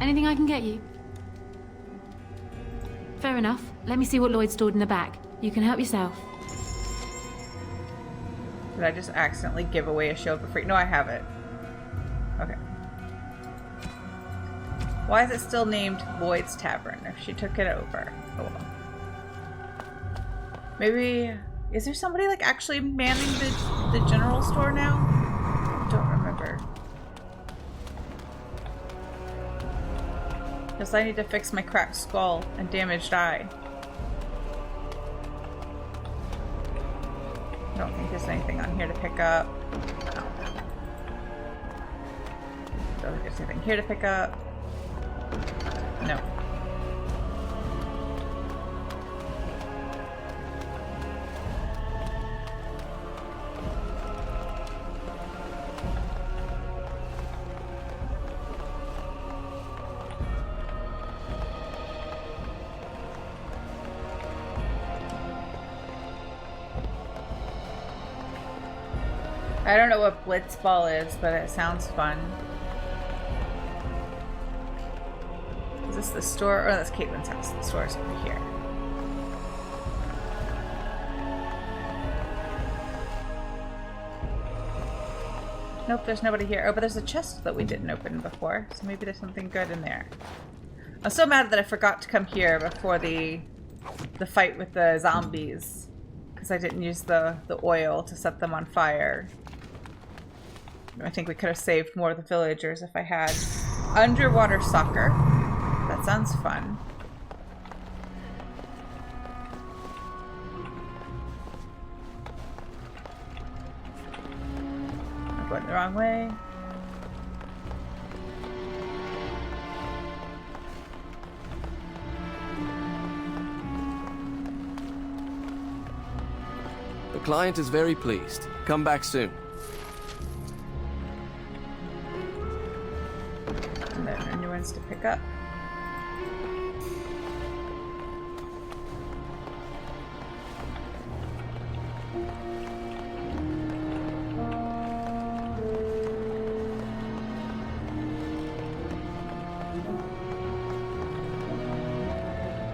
Anything I can get you? Fair enough. Let me see what Lloyd stored in the back. You can help yourself. Did I just accidentally give away a shield for free? No, I have it. Okay. Why is it still named Lloyd's Tavern if she took it over? Oh well. Maybe... Is there somebody like actually manning the general store now? I don't remember. Because I need to fix my cracked skull and damaged eye. I don't think there's anything on here to pick up. No. Don't think there's anything here to pick up. No. I don't know what Blitzball is, but it sounds fun. Is this the store? Oh, that's Caitlin's house. The store's over here. Nope, there's nobody here. Oh, but there's a chest that we didn't open before, so maybe there's something good in there. I'm so mad that I forgot to come here before the the fight with the zombies because I didn't use the oil to set them on fire. I think we could have saved more of the villagers if I had. Underwater soccer. That sounds fun. I'm going the wrong way. The client is very pleased. Come back soon. And there are new ones to pick up.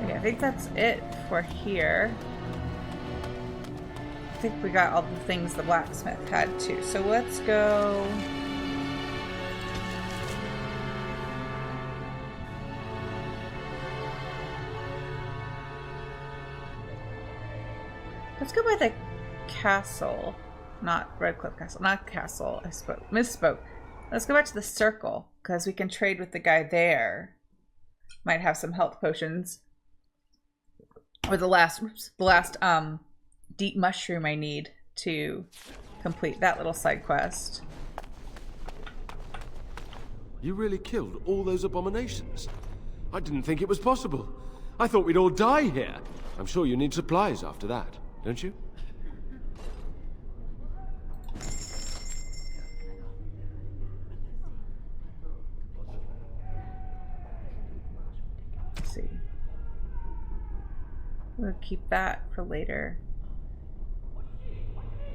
Okay, I think that's it for here. I think we got all the things the blacksmith had too. So let's go. Let's go by the castle. Not Red Cliff Castle. Not castle. I misspoke. Let's go back to the circle because we can trade with the guy there. Might have some health potions. Or the last deep mushroom I need to complete that little side quest. You really killed all those abominations? I didn't think it was possible. I thought we'd all die here. I'm sure you need supplies after that, don't you? Let's see. We'll keep that for later.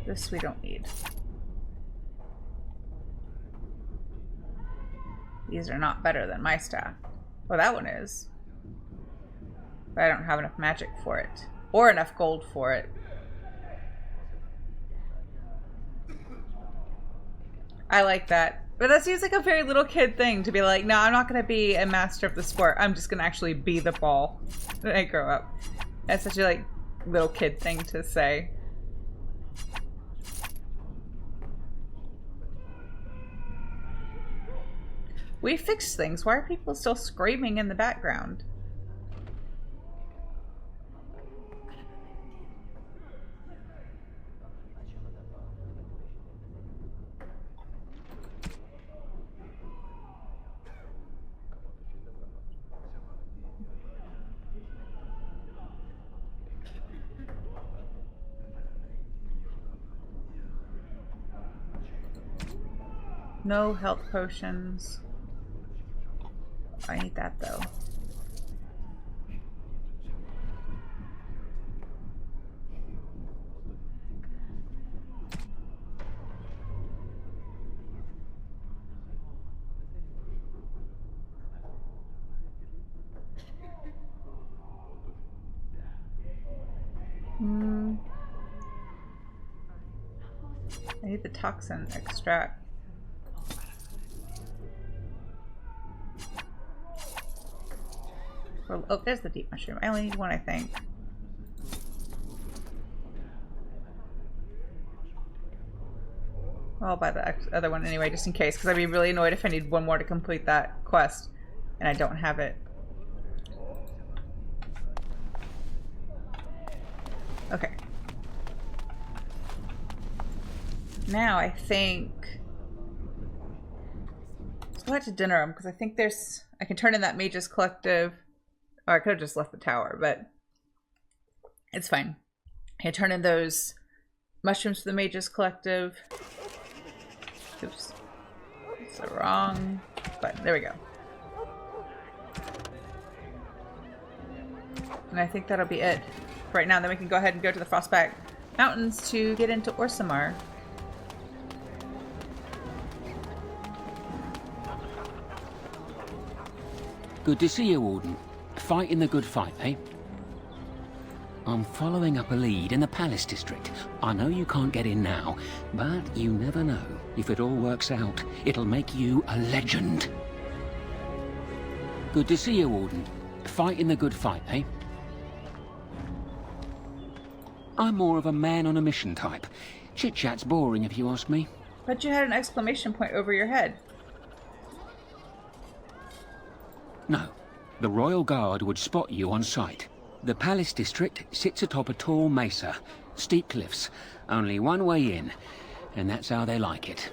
This we don't need. These are not better than my staff. Oh, that one is. But I don't have enough magic for it. Or enough gold for it. I like that. But that seems like a very little kid thing to be like, no, I'm not going to be a master of the sport. I'm just going to actually be the ball when I grow up. That's such a like little kid thing to say. We fixed things. Why are people still screaming in the background? No health potions. I need that though. I need the toxin extract. Oh, there's the deep mushroom. I only need one, I think. I'll buy the other one anyway, just in case, because I'd be really annoyed if I need one more to complete that quest, and I don't have it. Okay. Now I think... Let's go back to dinner room, because I think there's... I can turn in that Mage's Collective... Or I could have just left the tower, but it's fine. I can turn in those mushrooms to the Mage's Collective. Oops. It's the wrong button. There we go. And I think that'll be it for right now. Then we can go ahead and go to the Frostback Mountains to get into Orsamar. Good to see you, Warden. Fighting the good fight, eh? I'm following up a lead in the Palace District. I know you can't get in now, but you never know. If it all works out, it'll make you a legend. Good to see you, Warden. Fighting the good fight, eh? I'm more of a man on a mission type. Chit-chat's boring if you ask me. But you had an exclamation point over your head. No. The Royal Guard would spot you on sight. The Palace District sits atop a tall mesa. Steep cliffs. Only one way in. And that's how they like it.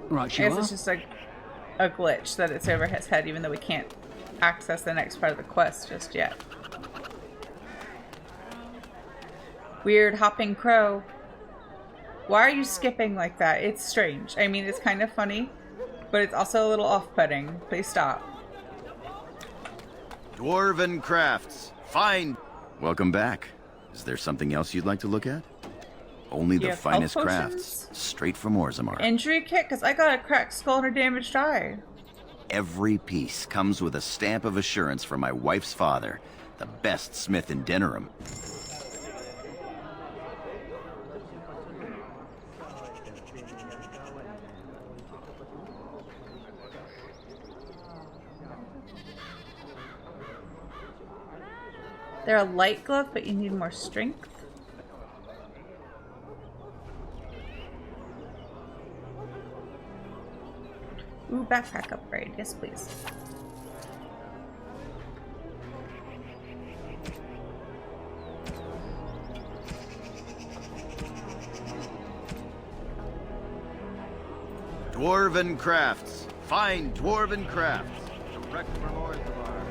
Right, I you guess are? it's just a glitch that it's over his head, even though we can't access the next part of the quest just yet. Weird hopping crow. Why are you skipping like that? It's strange. I mean, it's kind of funny, but it's also a little off-putting. Please stop. Dwarven crafts. Fine. Welcome back. Is there something else you'd like to look at? Only the finest crafts. Straight from Orzammar. Injury kit? Because I got a cracked skull and a damaged eye. Every piece comes with a stamp of assurance from my wife's father, the best smith in Denerim. They're a light glove, but you need more strength. Ooh, backpack upgrade. Yes, please. Dwarven crafts. Fine dwarven crafts. Direct from Orzammar.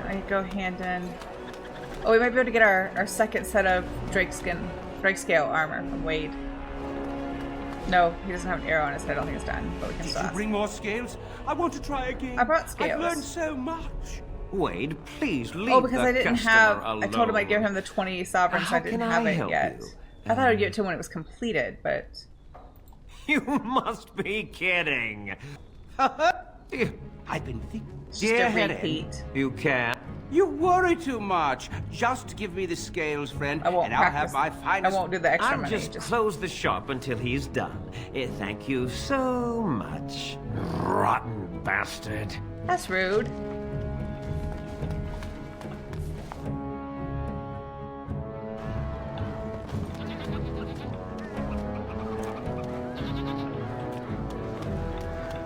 I go hand in. Oh, we might be able to get our second set of Drakescale armor from Wade. No, he doesn't have an arrow on his head. I don't think it's done, but we can still Did you ask. bring more scales? I want to try again. I brought scales. I've learned so much. Wade, please leave Oh, because the I didn't customer have. alone. I told him I'd give him the 20 sovereigns. How I didn't can have I it help yet. you? I thought I'd give it to him when it was completed, but You must be kidding. I've been thinking. it's just a repeat. You can. You worry too much. Just give me the scales, friend, I won't and I'll have practice. my I finest. won't do the extra I'll money. just close the shop until he's done. Thank you so much, rotten bastard. That's rude.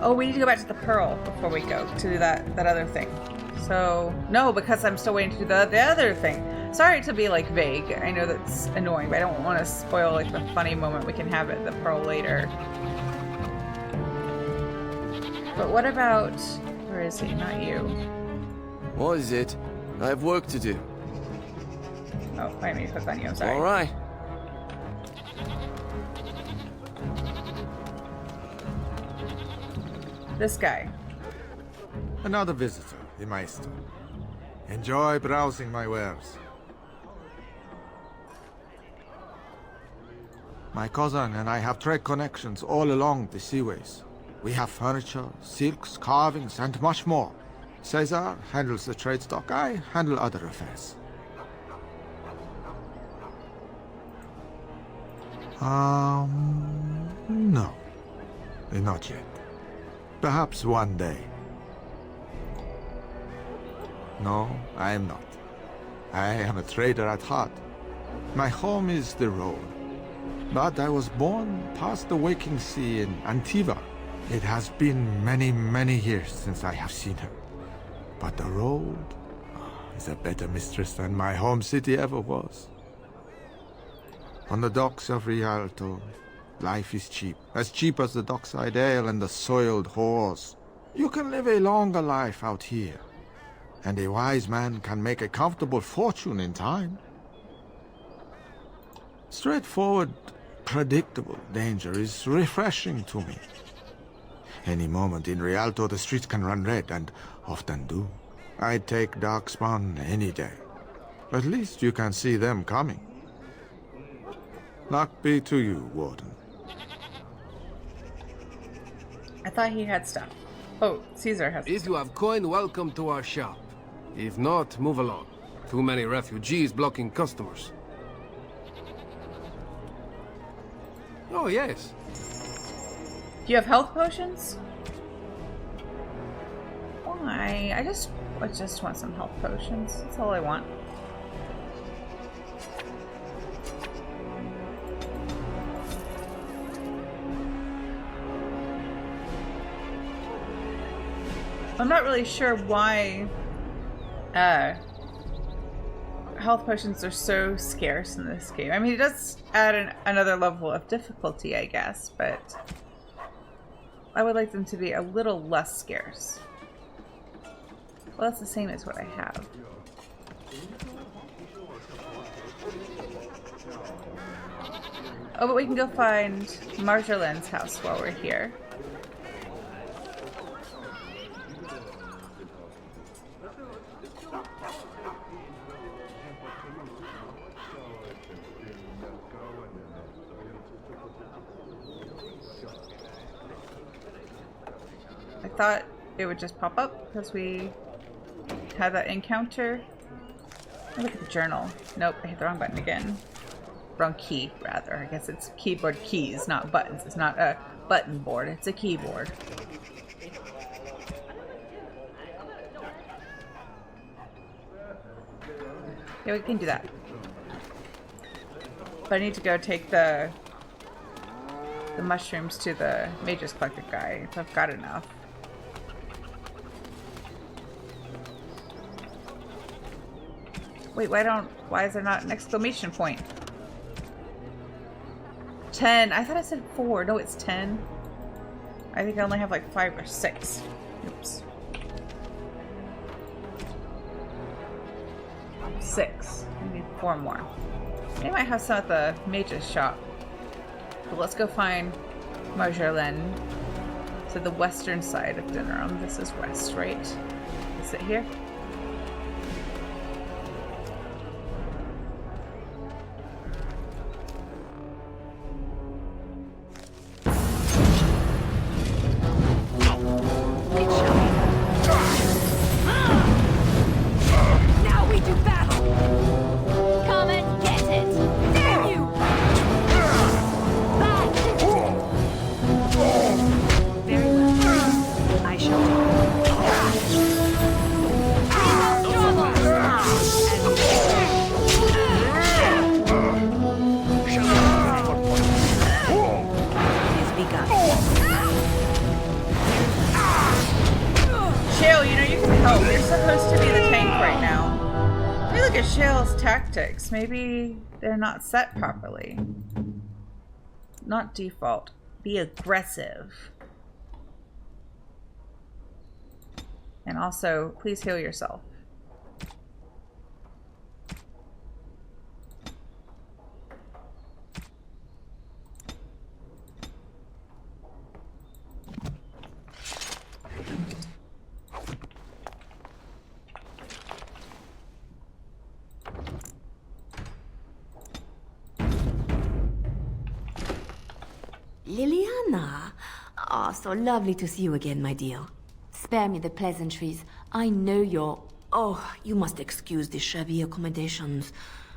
Oh, we need to go back to the Pearl before we go to do that other thing. So, no, because I'm still waiting to do the other thing. Sorry to be, like, vague. I know that's annoying, but I don't want to spoil, like, the funny moment we can have at the Pearl later. But what about... Where is he? Not you. What is it? I have work to do. Oh, I made me click on you. I'm sorry. All right. This guy. Another visitor, the Maester. Enjoy browsing my wares. My cousin and I have trade connections all along the seaways. We have furniture, silks, carvings, and much more. Caesar handles the trade stock, I handle other affairs. No. Not yet. Perhaps one day. No, I am not. I am a trader at heart. My home is the road. But I was born past the waking sea in Antiva. It has been many, many years since I have seen her. But the road is a better mistress than my home city ever was. On the docks of Rialto, life is cheap. As cheap as the dockside ale and the soiled whores. You can live a longer life out here. And a wise man can make a comfortable fortune in time. Straightforward, predictable danger is refreshing to me. Any moment in Rialto the streets can run red, and often do. I'd take Darkspawn any day. At least you can see them coming. Luck be to you, Warden. I thought he had stuff. Oh, Caesar has If you have coin, welcome to our shop. If not, move along. Too many refugees blocking customers. Oh, yes. Do you have health potions? Why? I just want some health potions. That's all I want. I'm not really sure why health potions are so scarce in this game. I mean, it does add another level of difficulty, I guess, but I would like them to be a little less scarce. Well, that's the same as what I have. Oh, but we can go find Marjolin's house while we're here. I thought it would just pop up because we had that encounter. Oh, look at the journal. Nope, I hit the wrong button again. Wrong key, rather. I guess it's keyboard keys, not buttons. It's not a button board, it's a keyboard. Yeah, we can do that. But I need to go take the mushrooms to the Mage's Collector guy, if I've got enough. Wait, why is there not an exclamation point? 10. I thought I said 4. No, it's 10. I think I only have like 5 or 6. Oops. 6. I need 4 more. They might have some at the Mage's shop. But let's go find Marjolin to the western side of Dinnerum. This is west, right? Is it here? Maybe they're not set properly. Not default. Be aggressive. And also, please heal yourself. Liliana! Ah, so lovely to see you again, my dear. Spare me the pleasantries. I know you're... Oh, you must excuse the shabby accommodations.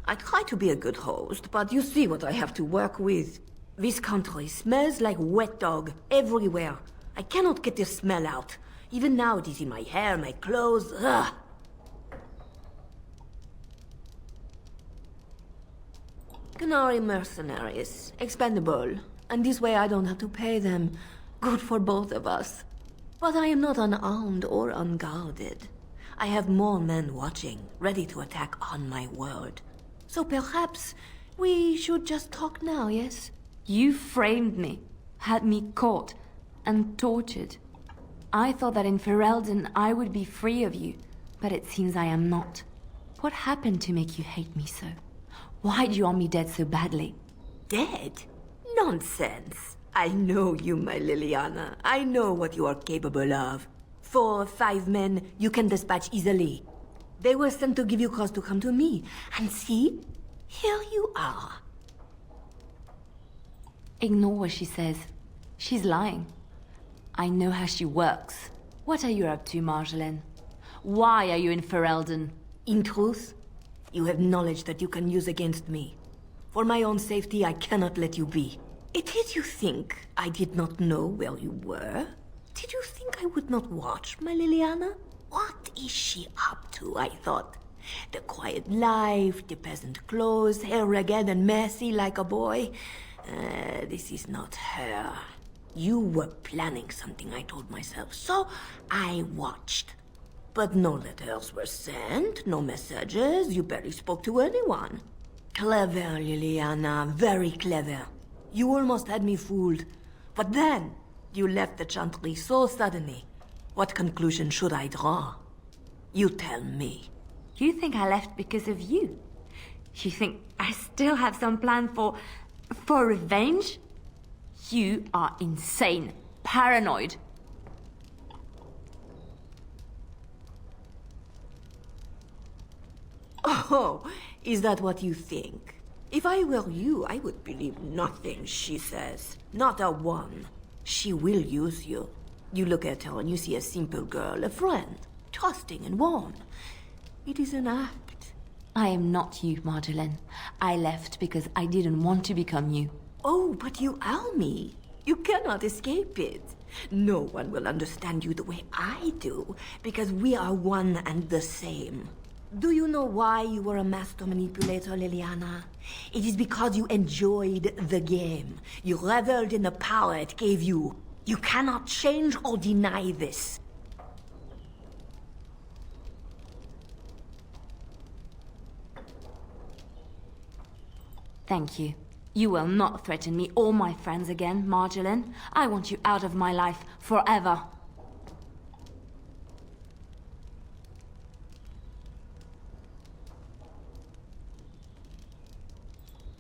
I try to be a good host, but you see what I have to work with. This country smells like wet dog everywhere. I cannot get the smell out. Even now it is in my hair, my clothes. Ugh. Canary mercenaries. Expendable. And this way I don't have to pay them. Good for both of us. But I am not unarmed or unguarded. I have more men watching, ready to attack on my word. So perhaps we should just talk now, yes? You framed me, had me caught, and tortured. I thought that in Ferelden I would be free of you, but it seems I am not. What happened to make you hate me so? Why do you want me dead so badly? Dead? Nonsense. I know you, my Liliana. I know what you are capable of. 4 or 5 men you can dispatch easily. They were sent to give you cause to come to me. And see, here you are. Ignore what she says. She's lying. I know how she works. What are you up to, Marjolin? Why are you in Ferelden? In truth, you have knowledge that you can use against me. For my own safety, I cannot let you be. Did you think I did not know where you were? Did you think I would not watch, my Liliana? What is she up to, I thought? The quiet life, the peasant clothes, hair ragged and messy like a boy. This is not her. You were planning something, I told myself, so I watched. But no letters were sent, no messages, you barely spoke to anyone. Clever, Liliana, very clever. You almost had me fooled. But then, you left the Chantry so suddenly. What conclusion should I draw? You tell me. You think I left because of you? You think I still have some plan for revenge? You are insane, paranoid. Oh, is that what you think? If I were you, I would believe nothing she says. Not a one. She will use you. You look at her and you see a simple girl, a friend, trusting and warm. It is an act. I am not you, Marjolaine. I left because I didn't want to become you. Oh, but you are me. You cannot escape it. No one will understand you the way I do, because we are one and the same. Do you know why you were a master manipulator, Liliana? It is because you enjoyed the game. You reveled in the power it gave you. You cannot change or deny this. Thank you. You will not threaten me or my friends again, Marjolaine. I want you out of my life forever.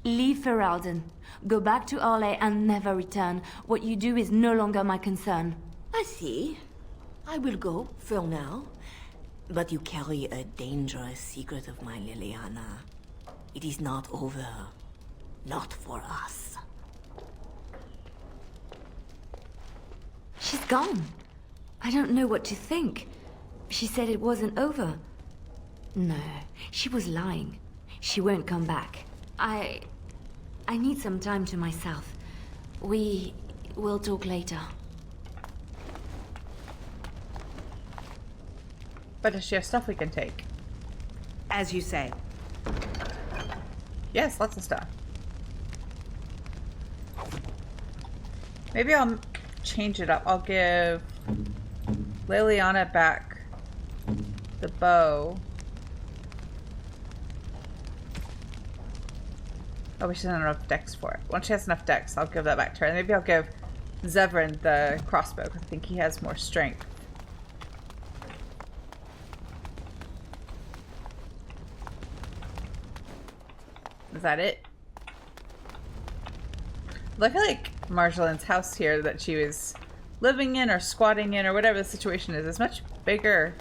Leave Ferelden. Go back to Orlais and never return. What you do is no longer my concern. I see. I will go, for now. But you carry a dangerous secret of mine, Liliana. It is not over. Not for us. She's gone. I don't know what to think. She said it wasn't over. No, she was lying. She won't come back. I need some time to myself. We will talk later. But does she have stuff we can take? As you say. Yes, lots of stuff. Maybe I'll change it up. I'll give Liliana back the bow. Oh, but she doesn't have enough dex for it. Once she has enough dex, I'll give that back to her. And maybe I'll give Zevran the crossbow, because I think he has more strength. Is that it? Well, I feel like Marjolaine's house here that she was living in or squatting in or whatever the situation is much bigger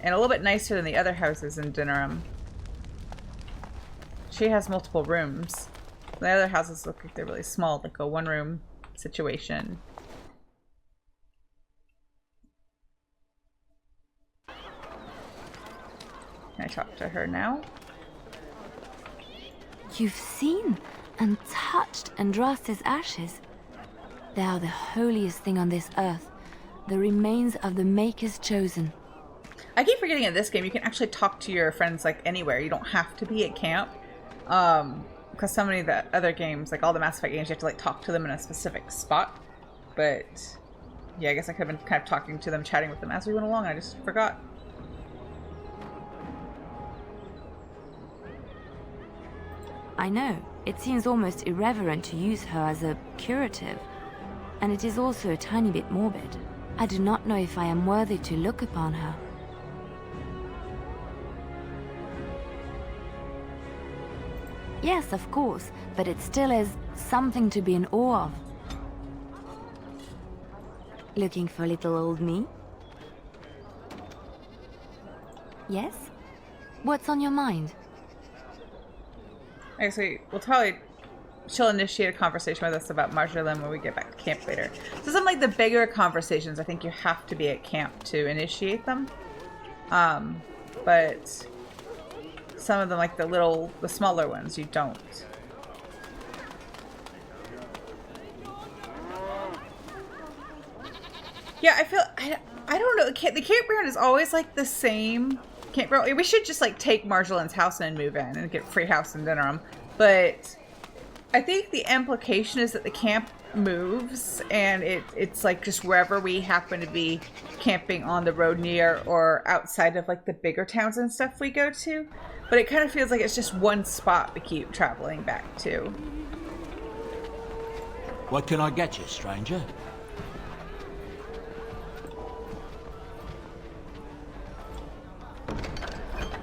and a little bit nicer than the other houses in Dinnerum. She has multiple rooms. The other houses look like they're really small, like a one-room situation. Can I talk to her now? You've seen and touched Andraste's ashes. They are the holiest thing on this earth. The remains of the Maker's chosen. I keep forgetting in this game you can actually talk to your friends like anywhere. You don't have to be at camp. Because so many of the other games, like all the Mass Effect games, you have to like talk to them in a specific spot. But yeah, I guess I could have been kind of talking to them, chatting with them as we went along. I just forgot. I know. It seems almost irreverent to use her as a curative. And it is also a tiny bit morbid. I do not know if I am worthy to look upon her. Yes, of course, but it still is something to be in awe of. Looking for little old me? Yes? What's on your mind? I guess she'll initiate a conversation with us about Marjolaine when we get back to camp later. So some like the bigger conversations, I think you have to be at camp to initiate them. But some of them, like the smaller ones, you don't. Yeah, I feel, I don't know, the campground is always like the same campground. We should just like take Marjolaine's house and move in and get free house and dinner. But I think the implication is that the camp moves, and it's like just wherever we happen to be camping on the road near or outside of like the bigger towns and stuff we go to. But it kind of feels like it's just one spot we keep traveling back to. What can I get you, stranger?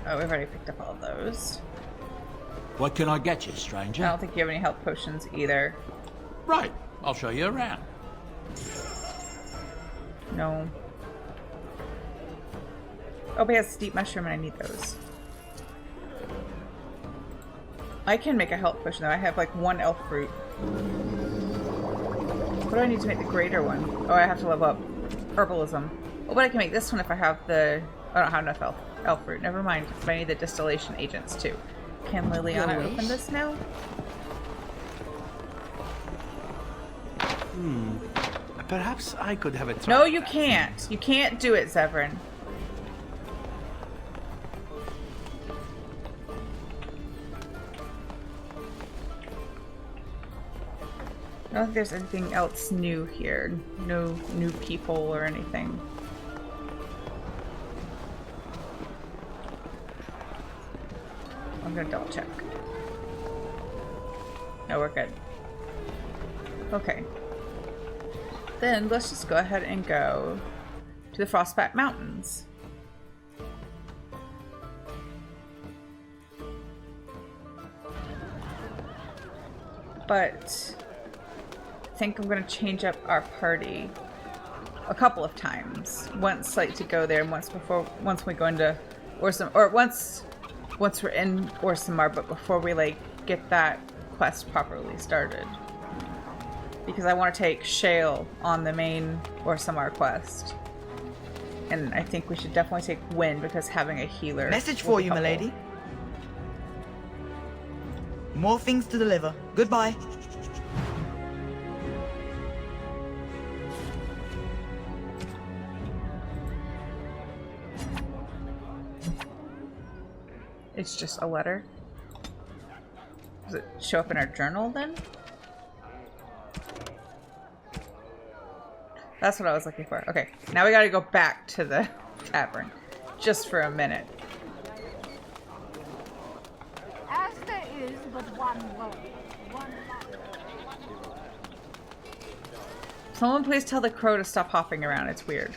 Oh, we've already picked up all of those. What can I get you, stranger? I don't think you have any health potions either. Right, I'll show you around. No. Oh, but he has steep mushroom and I need those. I can make a health potion though. I have like 1 elf fruit. What do I need to make the greater one? Oh, I have to level up herbalism. Oh, but I can make this one if I have the... I don't have enough elf fruit. Never mind. But I need the distillation agents too. Can Liliana open this now? Perhaps I could have a try. No, you can't. You can't do it, Zevran. I don't think there's anything else new here. No new people or anything. I'm gonna double check. No, we're good. Okay. Then let's just go ahead and go to the Frostback Mountains. But I think I'm gonna change up our party a couple of times. Once like to go there, and once we go into Orson, or once we're in Orsamar, but before we like get that quest properly started. Because I want to take Shale on the main Orsamar quest. And I think we should definitely take Wind because having a healer. Message for you, milady. More things to deliver. Goodbye. It's just a letter. Does it show up in our journal then? That's what I was looking for. Okay, now we gotta go back to the tavern. Just for a minute. As there is but one world, one life. Someone please tell the crow to stop hopping around. It's weird.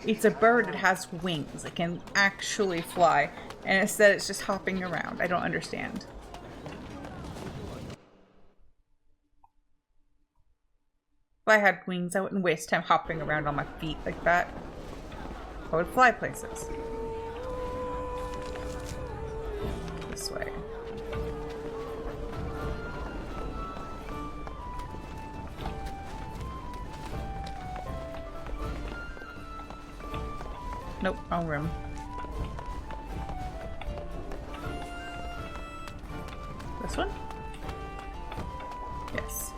It's a bird that has wings. It can actually fly. And instead it's just hopping around. I don't understand. If I had wings, I wouldn't waste time hopping around on my feet like that. I would fly places. This way. Nope, wrong room. This one? Yes.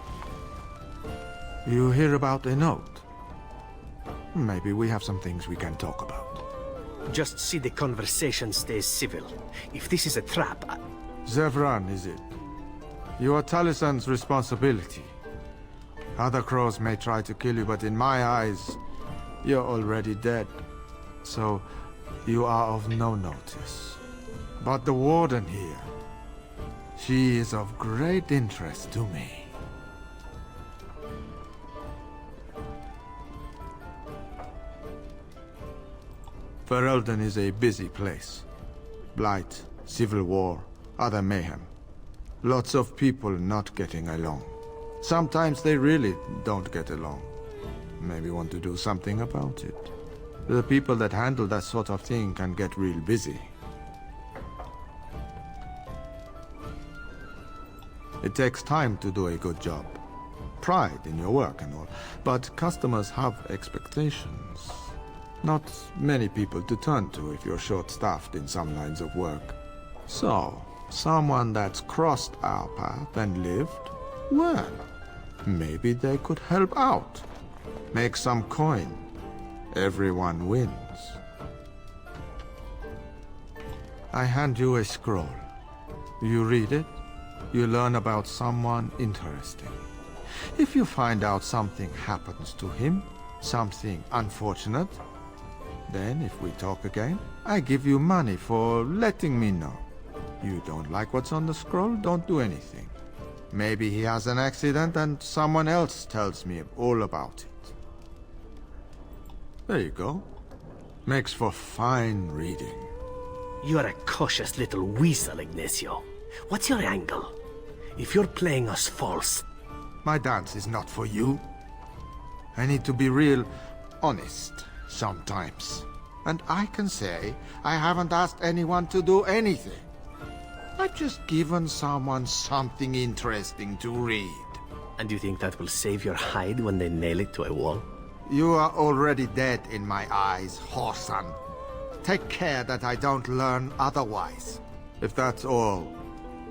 You hear about a note? Maybe we have some things we can talk about. Just see the conversation stays civil. If this is a trap, Zevran, is it? You are Talisan's responsibility. Other crows may try to kill you, but in my eyes, you're already dead. So, you are of no notice. But the warden here, she is of great interest to me. Ferelden is a busy place. Blight, civil war, other mayhem. Lots of people not getting along. Sometimes they really don't get along. Maybe want to do something about it. The people that handle that sort of thing can get real busy. It takes time to do a good job. Pride in your work and all. But customers have expectations. Not many people to turn to if you're short-staffed in some lines of work. So, someone that's crossed our path and lived, well, maybe they could help out. Make some coin. Everyone wins. I hand you a scroll. You read it, you learn about someone interesting. If you find out something happens to him, something unfortunate, then if we talk again, I give you money for letting me know. You don't like what's on the scroll, don't do anything. Maybe he has an accident and someone else tells me all about it. There you go. Makes for fine reading. You're a cautious little weasel, Ignacio. What's your angle? If you're playing us false... My dance is not for you. I need to be real honest sometimes. And I can say I haven't asked anyone to do anything. I've just given someone something interesting to read. And you think that will save your hide when they nail it to a wall? You are already dead in my eyes, Horsan. Take care that I don't learn otherwise. If that's all,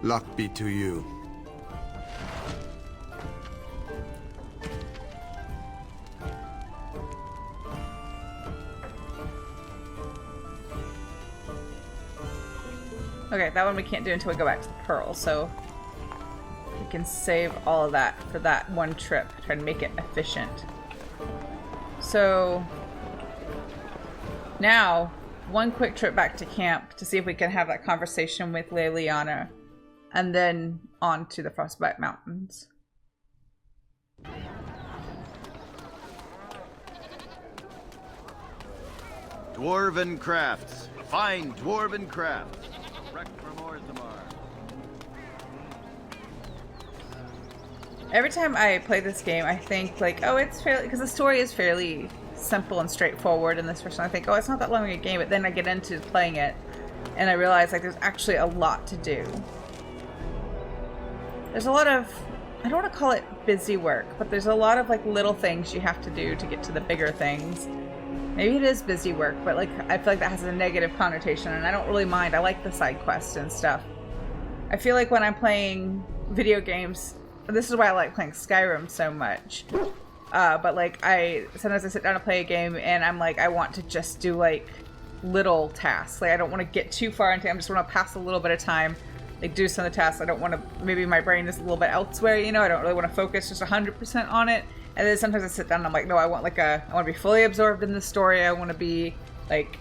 luck be to you. Okay, that one we can't do until we go back to the Pearl, so we can save all of that for that one trip. Try to make it efficient. So now, one quick trip back to camp to see if we can have that conversation with Leliana, and then on to the Frostback Mountains. Dwarven crafts. Fine dwarven crafts. From Orthamar. Every time I play this game, I think like, oh, it's fairly, because the story is fairly simple and straightforward in this version. I think, oh, it's not that long of a game, but then I get into playing it and I realize like there's actually a lot to do. There's a lot of, I don't want to call it busy work, but there's a lot of like little things you have to do to get to the bigger things. Maybe it is busy work, but like I feel like that has a negative connotation and I don't really mind. I like the side quests and stuff. I feel like when I'm playing video games, this is why I like playing Skyrim so much. But like sometimes I sit down to play a game and I'm like, I want to just do like little tasks. Like I don't want to get too far into it. I just want to pass a little bit of time, like do some of the tasks. I don't want to, maybe my brain is a little bit elsewhere, you know, I don't really want to focus just 100% on it. And then sometimes I sit down and I'm like, no, I want to be fully absorbed in the story. I want to be like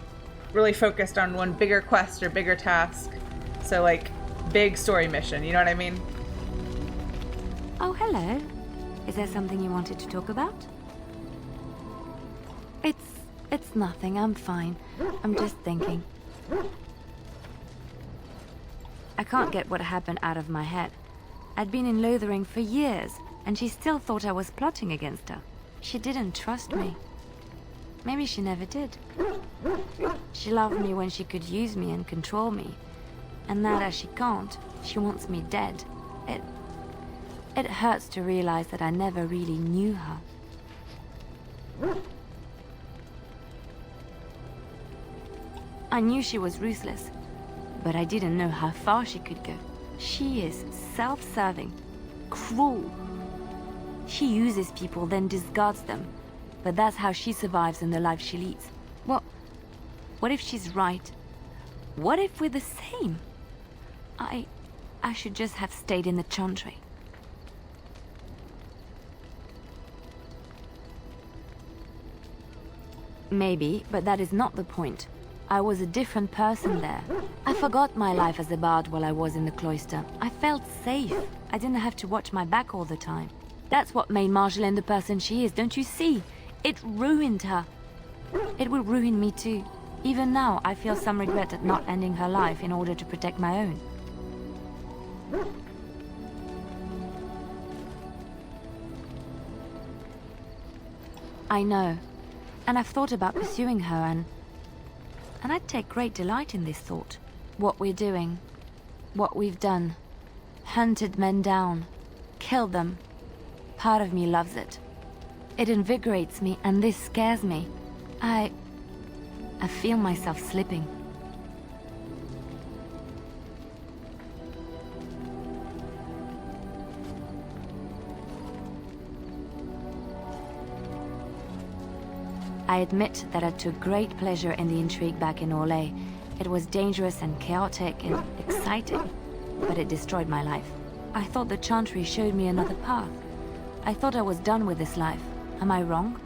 really focused on one bigger quest or bigger task. So like big story mission, you know what I mean? Oh, hello. Is there something you wanted to talk about? It's nothing. I'm fine. I'm just thinking. I can't get what happened out of my head. I'd been in Lothering for years, and she still thought I was plotting against her. She didn't trust me. Maybe she never did. She loved me when she could use me and control me. And now that she can't, she wants me dead. It hurts to realize that I never really knew her. I knew she was ruthless, but I didn't know how far she could go. She is self-serving, cruel. She uses people, then discards them. But that's how she survives in the life she leads. What if she's right? What if we're the same? I should just have stayed in the Chantry. Maybe, but that is not the point. I was a different person there. I forgot my life as a bard while I was in the cloister. I felt safe. I didn't have to watch my back all the time. That's what made Marjolaine the person she is, don't you see? It ruined her. It will ruin me too. Even now, I feel some regret at not ending her life in order to protect my own. I know. And I've thought about pursuing her and I'd take great delight in this thought. What we're doing, what we've done, hunted men down, killed them. Part of me loves it. It invigorates me, and this scares me. I feel myself slipping. I admit that I took great pleasure in the intrigue back in Orlais. It was dangerous and chaotic and exciting, but it destroyed my life. I thought the Chantry showed me another path. I thought I was done with this life. Am I wrong?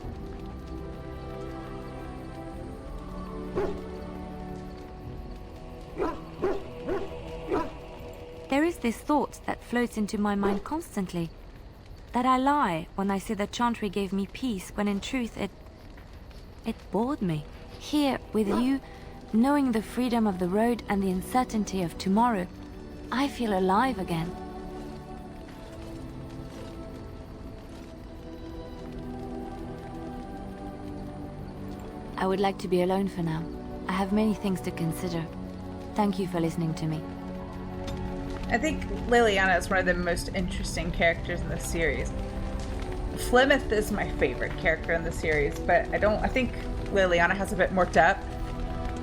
There is this thought that floats into my mind constantly. That I lie when I say the Chantry gave me peace, when in truth it bored me. Here, with you, knowing the freedom of the road and the uncertainty of tomorrow, I feel alive again. I would like to be alone for now. I have many things to consider. Thank you for listening to me. I think Liliana is one of the most interesting characters in the series. Flemeth is my favorite character in the series, but I think Liliana has a bit more depth,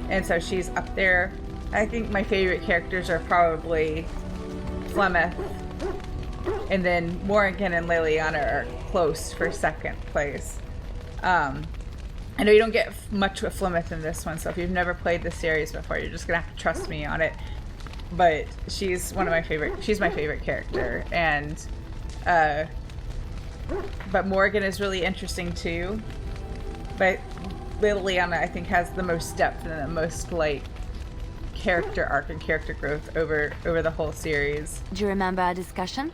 and so she's up there. I think my favorite characters are probably Flemeth, and then Morrigan and Liliana are close for second place. I know you don't get much with Flemeth in this one, so if you've never played the series before, you're just gonna have to trust me on it. But she's one of my favorite. She's my favorite character, and but Morgan is really interesting too. But Liliana, I think, has the most depth and the most like character arc and character growth over the whole series. Do you remember our discussion?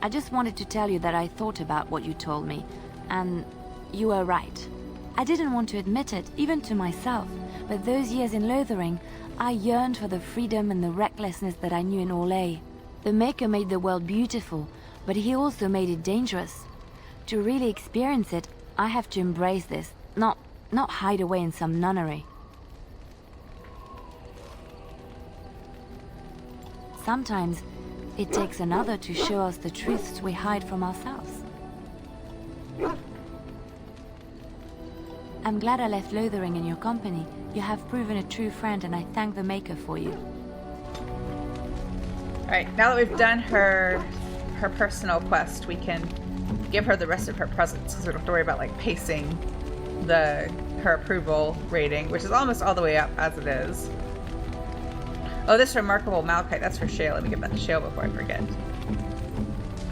I just wanted to tell you that I thought about what you told me, and you were right. I didn't want to admit it, even to myself, but those years in Lothering, I yearned for the freedom and the recklessness that I knew in Orlais. The Maker made the world beautiful, but he also made it dangerous. To really experience it, I have to embrace this, not hide away in some nunnery. Sometimes, it takes another to show us the truths we hide from ourselves. I'm glad I left Lothering in your company. You have proven a true friend, and I thank the Maker for you. Alright, now that we've done her personal quest, we can give her the rest of her presents, because we don't have to worry about like pacing her approval rating, which is almost all the way up as it is. Oh, this remarkable malachite, that's for Shale. Let me give that to Shale before I forget.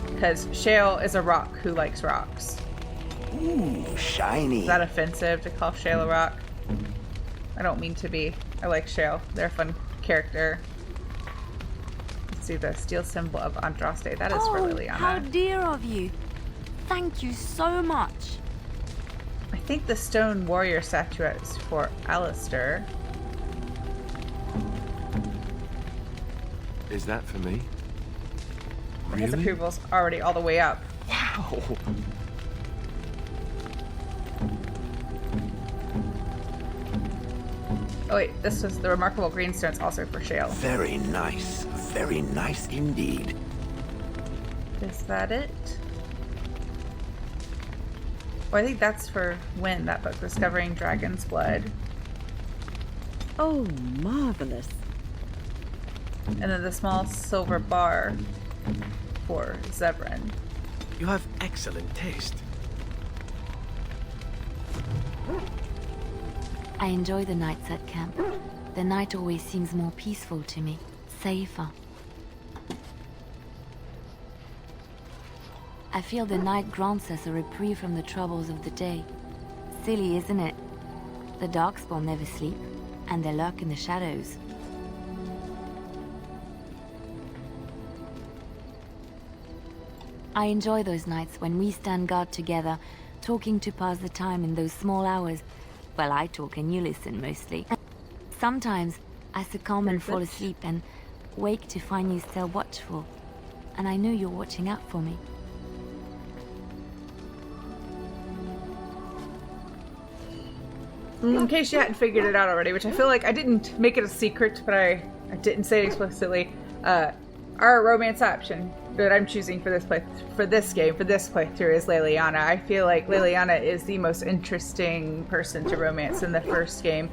Because Shale is a rock who likes rocks. Ooh, shiny. Is that offensive to call Shale a rock? I don't mean to be. I like Shale. They're a fun character. Let's see the steel symbol of Andraste. That is for Liliana. How dear of you. Thank you so much. I think the stone warrior statuette is for Alistair. Is that for me? His Really? approval's already all the way up. Wow. Oh wait, this was the remarkable greenstone's also for Shale. Very nice indeed. Is that it? Well, I think that's for Wynn, that book, Discovering Dragon's Blood. Oh, marvelous. And then the small silver bar for Zevran. You have excellent taste. I enjoy the nights at camp. The night always seems more peaceful to me, safer. I feel the night grants us a reprieve from the troubles of the day. Silly, isn't it? The Darkspawn never sleep, and they lurk in the shadows. I enjoy those nights when we stand guard together, talking to pass the time in those small hours. Well, I talk and you listen mostly. Sometimes I succumb and fall asleep and wake to find you still watchful. And I know you're watching out for me. In case you hadn't figured it out already, which I feel like I didn't make it a secret, but I didn't say it explicitly, our romance option that I'm choosing for this playthrough is Liliana. I feel like Liliana is the most interesting person to romance in the first game,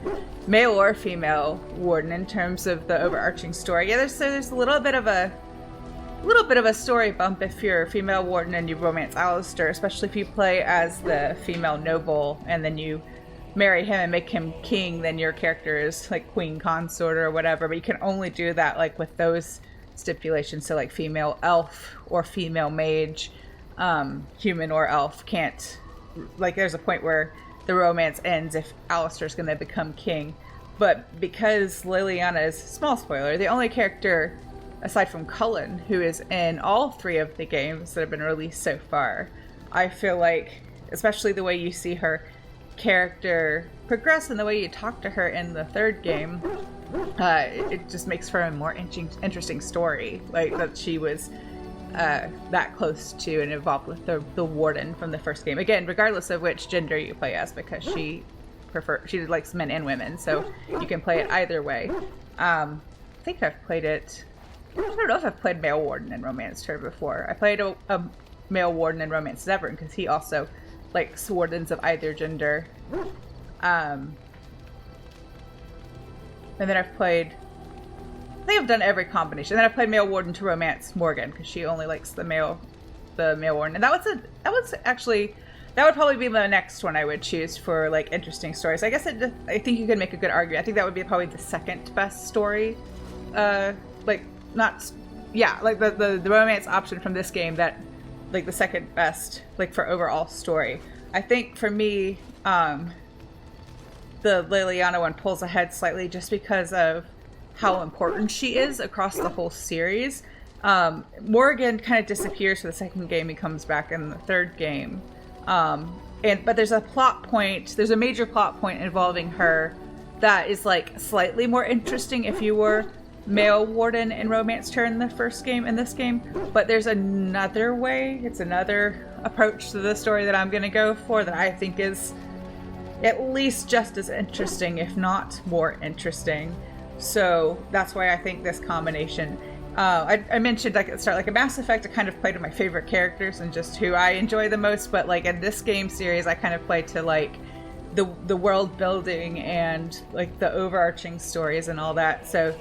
male or female warden, in terms of the overarching story. Yeah, there's a little bit of a story bump if you're a female warden and you romance Alistair, especially if you play as the female noble and then you marry him and make him king, then your character is like queen consort or whatever, but you can only do that like with those stipulations. So like female elf or female mage, human or elf can't, like there's a point where the romance ends if Alistair's going to become king. But because Liliana is, small spoiler, the only character aside from Cullen who is in all 3 of the games that have been released so far, I feel like, especially the way you see her character progress and the way you talk to her in the 3rd game, it just makes for a more interesting story. Like that she was that close to and involved with the warden from the 1st game. Again, regardless of which gender you play as, because she likes men and women, so you can play it either way. I think I've played it. I don't know if I've played male warden in Romanced Her before. I played a male warden in Romanced Severn because he also likes wardens of either gender. And then I've played, I think I've done every combination. And then I played male warden to romance Morgan because she only likes the male warden. And that would probably be the next one I would choose for like interesting stories. I guess I think you could make a good argument. I think that would be probably the 2nd best story. The romance option from this game, that like the 2nd best like for overall story. I think for me, the Liliana one pulls ahead slightly just because of how important she is across the whole series. Morgan kind of disappears for the 2nd game. He comes back in the 3rd game. But there's a major plot point involving her that is like slightly more interesting if you were male warden in Romanced Her in the 1st game and this game. But there's another way, it's another approach to the story that I'm going to go for that I think is at least just as interesting, if not more interesting. So that's why I think this combination, I mentioned like at the start, like a Mass Effect, I kind of play to my favorite characters and just who I enjoy the most, but like in this game series, I kind of play to like the world building and like the overarching stories and all that. So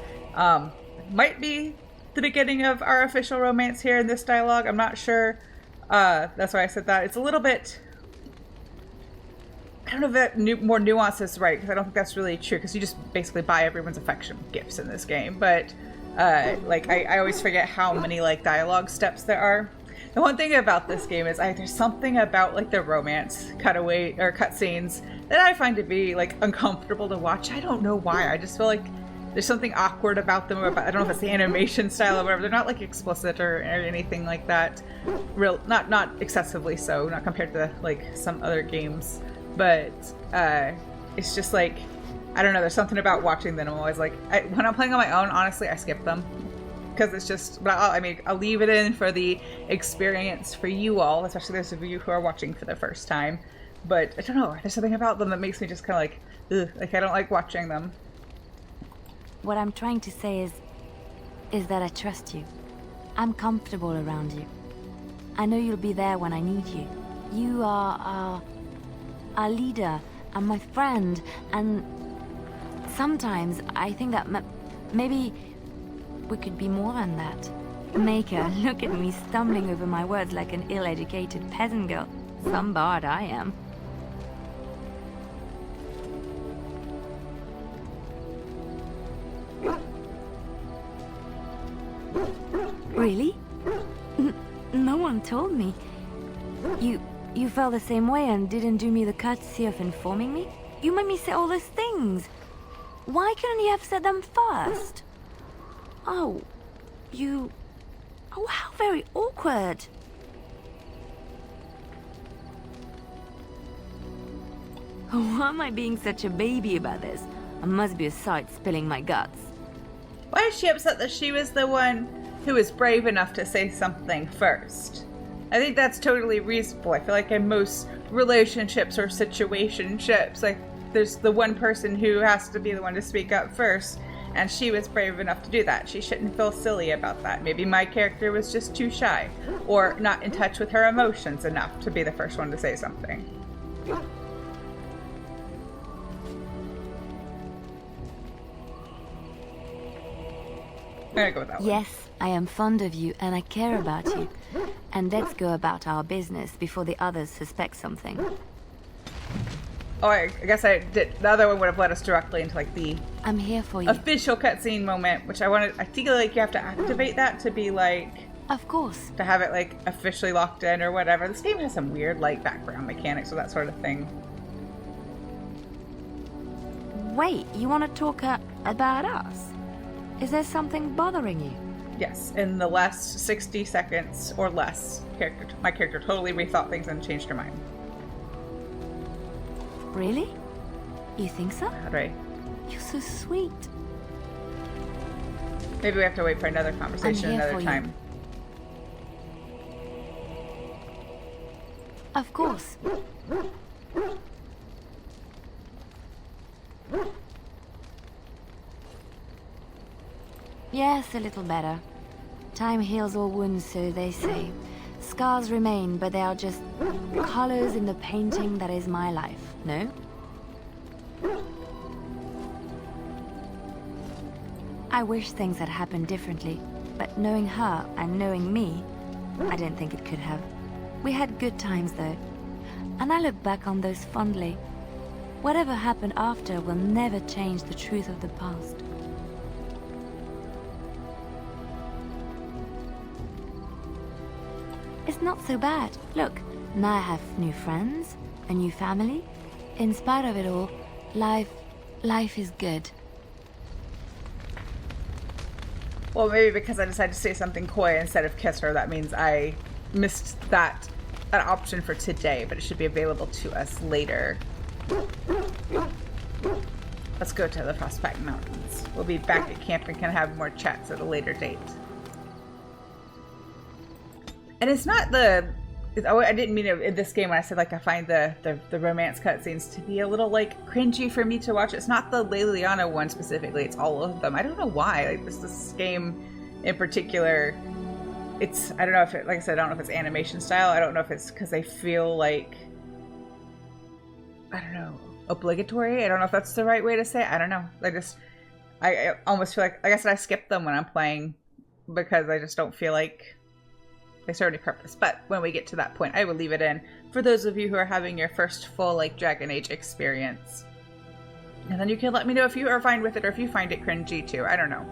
might be the beginning of our official romance here in this dialogue. I'm not sure. That's why I said that. It's a little bit, I don't know if that more nuance is right, because I don't think that's really true, because you just basically buy everyone's affection with gifts in this game. But like I always forget how many like dialogue steps there are. The one thing about this game is there's something about like the romance cutaway or cutscenes that I find to be like uncomfortable to watch. I don't know why. I just feel like there's something awkward about them. I don't know if it's the animation style or whatever. They're not like explicit or anything like that. Not excessively so, not compared to like some other games. But it's just like, I don't know, there's something about watching them. I'm always like, when I'm playing on my own, honestly, I skip them. Because it's just, I'll leave it in for the experience for you all, especially those of you who are watching for the first time. But I don't know, there's something about them that makes me just kind of like, ugh, like I don't like watching them. What I'm trying to say is that I trust you. I'm comfortable around you. I know you'll be there when I need you. You are our leader and my friend, and sometimes I think that maybe we could be more than that. Maker, look at me stumbling over my words like an ill-educated peasant girl. Some bard I am. Really? No one told me. You felt the same way and didn't do me the courtesy of informing me? You made me say all those things. Why couldn't you have said them first? Oh, Oh, how very awkward. Why am I being such a baby about this? I must be a sight spilling my guts. Why is she upset that she was the one who was brave enough to say something first? I think that's totally reasonable. I feel like in most relationships or situationships, like there's the one person who has to be the one to speak up first, and she was brave enough to do that. She shouldn't feel silly about that. Maybe my character was just too shy, or not in touch with her emotions enough to be the first one to say something. I'm gonna go with that one. Yes, I am fond of you and I care about you. And let's go about our business before the others suspect something. Oh, I guess I did. The other one would have led us directly into like the I'm here for you. Official cutscene moment, which I wanted. I think like you have to activate that to be like. Of course. To have it like officially locked in or whatever. This game has some weird like background mechanics or that sort of thing. Wait, you want to talk about us? Is there something bothering you? Yes, in the last 60 seconds or less, my character totally rethought things and changed her mind. Really? You think so? Right. You're so sweet. Maybe we have to wait for another conversation another time. Of course. Yes, a little better. Time heals all wounds, so they say. Scars remain, but they are just colors in the painting that is my life, no? I wish things had happened differently, but knowing her and knowing me, I didn't think it could have. We had good times though, and I look back on those fondly. Whatever happened after will never change the truth of the past. It's not so bad. Look, now I have new friends, a new family. In spite of it all, life is good. Well, maybe because I decided to say something coy instead of kiss her, that means I missed that option for today, but it should be available to us later. Let's go to the Frostback Mountains. We'll be back at camp and can have more chats at a later date. And it's not the... I didn't mean it in this game when I said like I find the romance cutscenes to be a little like cringy for me to watch. It's not the Leliana one specifically, it's all of them. I don't know why. Like this game in particular, it's, I don't know if it, like I said, I don't know if it's animation style. I don't know if it's because they feel like, I don't know, obligatory. I don't know if that's the right way to say it. I don't know. I almost feel like I said, I skip them when I'm playing because I just don't feel like they serve any purpose. But when we get to that point, I will leave it in for those of you who are having your first full like Dragon Age experience. And then you can let me know if you are fine with it or if you find it cringy too. I don't know.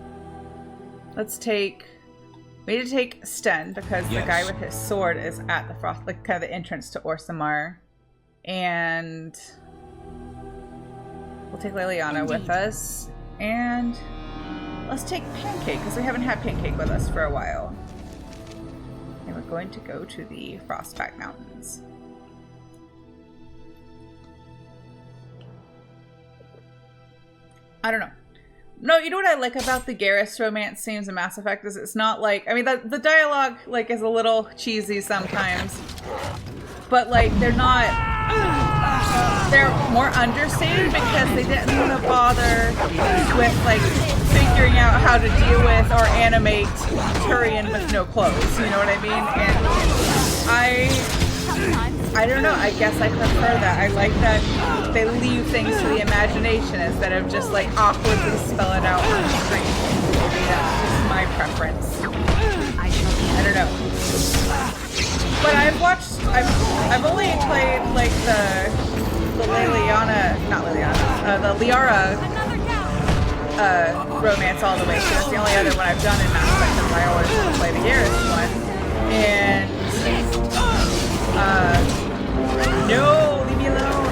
We need to take Sten because the guy with his sword is at the frost, like kind of the entrance to Orsamar. And we'll take Leliana with us. And let's take Pancake because we haven't had Pancake with us for a while. And we're going to go to the Frostback Mountains. I don't know. No, you know what I like about the Garrus romance scenes in Mass Effect is it's not like, I mean, the dialogue like is a little cheesy sometimes, but like they're not, they're more understated because they didn't want to bother with like figuring out how to deal with or animate Turian with no clothes, you know what I mean? And I don't know, I guess I prefer that. I like that they leave things to the imagination instead of just like awkwardly spell it out on the screen. Maybe that's just my preference. I don't know. But I've only played like the Leliana, not Leliana, the Liara romance all the way. So that's the only other one I've done in Mass Effect because I always want to play the Garrus one. And no, leave me alone.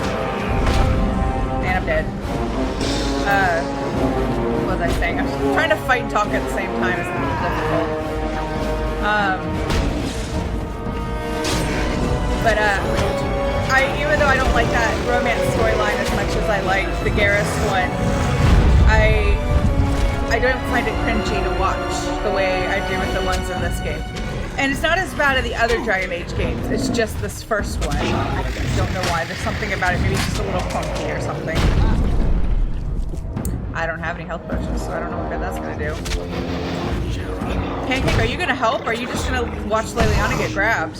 And I'm dead. What was I saying? I'm trying to fight and talk at the same time. It's a little difficult. But even though I don't like that romance storyline as much as I like the Garrus one, I don't find it cringy to watch the way I do with the ones in this game. And it's not as bad as the other Dragon Age games. It's just this first one. I don't know why. There's something about it. Maybe it's just a little funky or something. I don't have any health potions, so I don't know what good that's gonna do. Pancake, are you gonna help? Or are you just gonna watch Leliana get grabbed?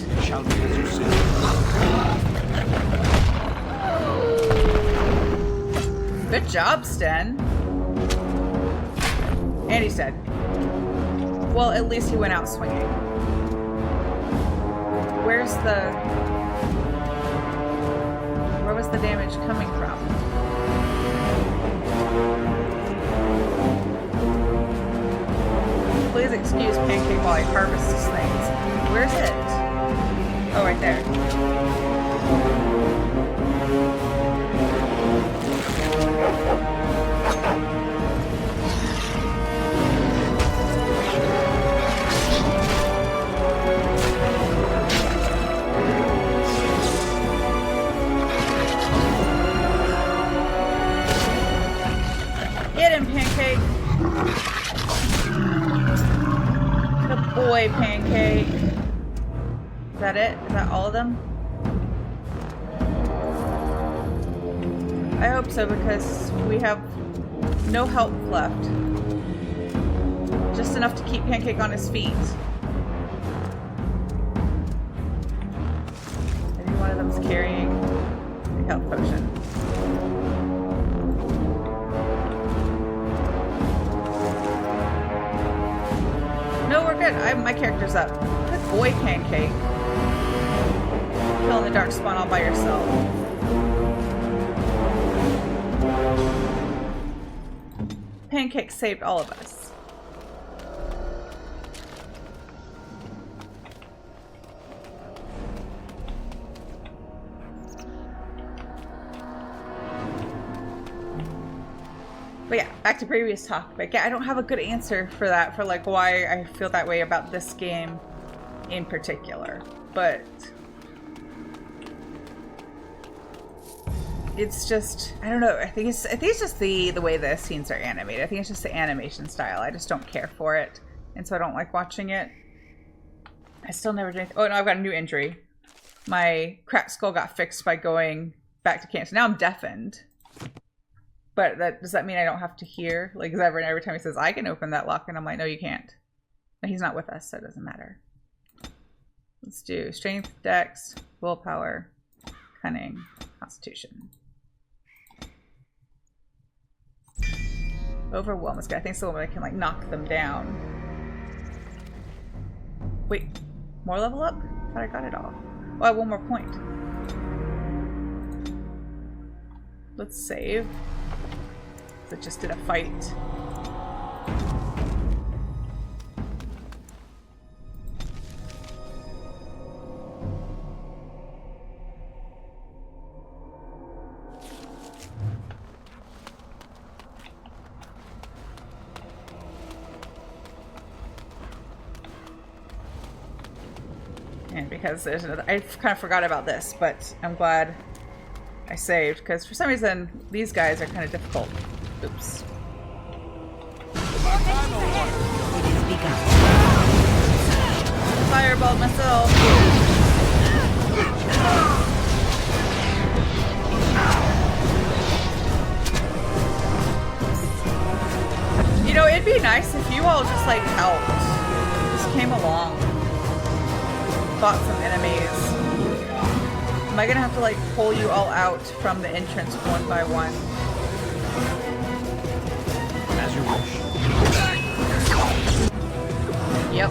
Good job, Sten. And he's dead. Well, at least he went out swinging. Where was the damage coming from? Please excuse Pancake while I harvest these things. Where's it? Oh, right there. Get him, Pancake! Good boy, Pancake. Is that it? Is that all of them? I hope so, because we have no help left. Just enough to keep Pancake on his feet. Maybe one of them's carrying a health potion. No, we're good. My character's up. Good boy, Pancake. Killing the dark spawn all by yourself. Pancake saved all of us. But yeah, back to previous talk. But yeah, I don't have a good answer for that, for like why I feel that way about this game in particular. But it's just, I don't know. I think it's just the way the scenes are animated. I think it's just the animation style. I just don't care for it, and so I don't like watching it. I still never did anything. Oh no, I've got a new injury. My cracked skull got fixed by going back to camp. So now I'm deafened. But does that mean I don't have to hear? Like, every time he says, I can open that lock, and I'm like, no, you can't. No, he's not with us, so it doesn't matter. Let's do strength, dex, willpower, cunning, constitution. Overwhelm is good. I think it's the one where I can, like, knock them down. Wait, more level up? I thought I got it all. Oh, I have one more point. Let's save. I just did a fight. And because there's another, I kind of forgot about this, but I'm glad I saved, because for some reason these guys are kind of difficult. Oops. Fireball myself. You know, it'd be nice if you all just like helped. Just came along. Fought some enemies. Am I gonna have to like pull you all out from the entrance one by one? As you wish. Yep.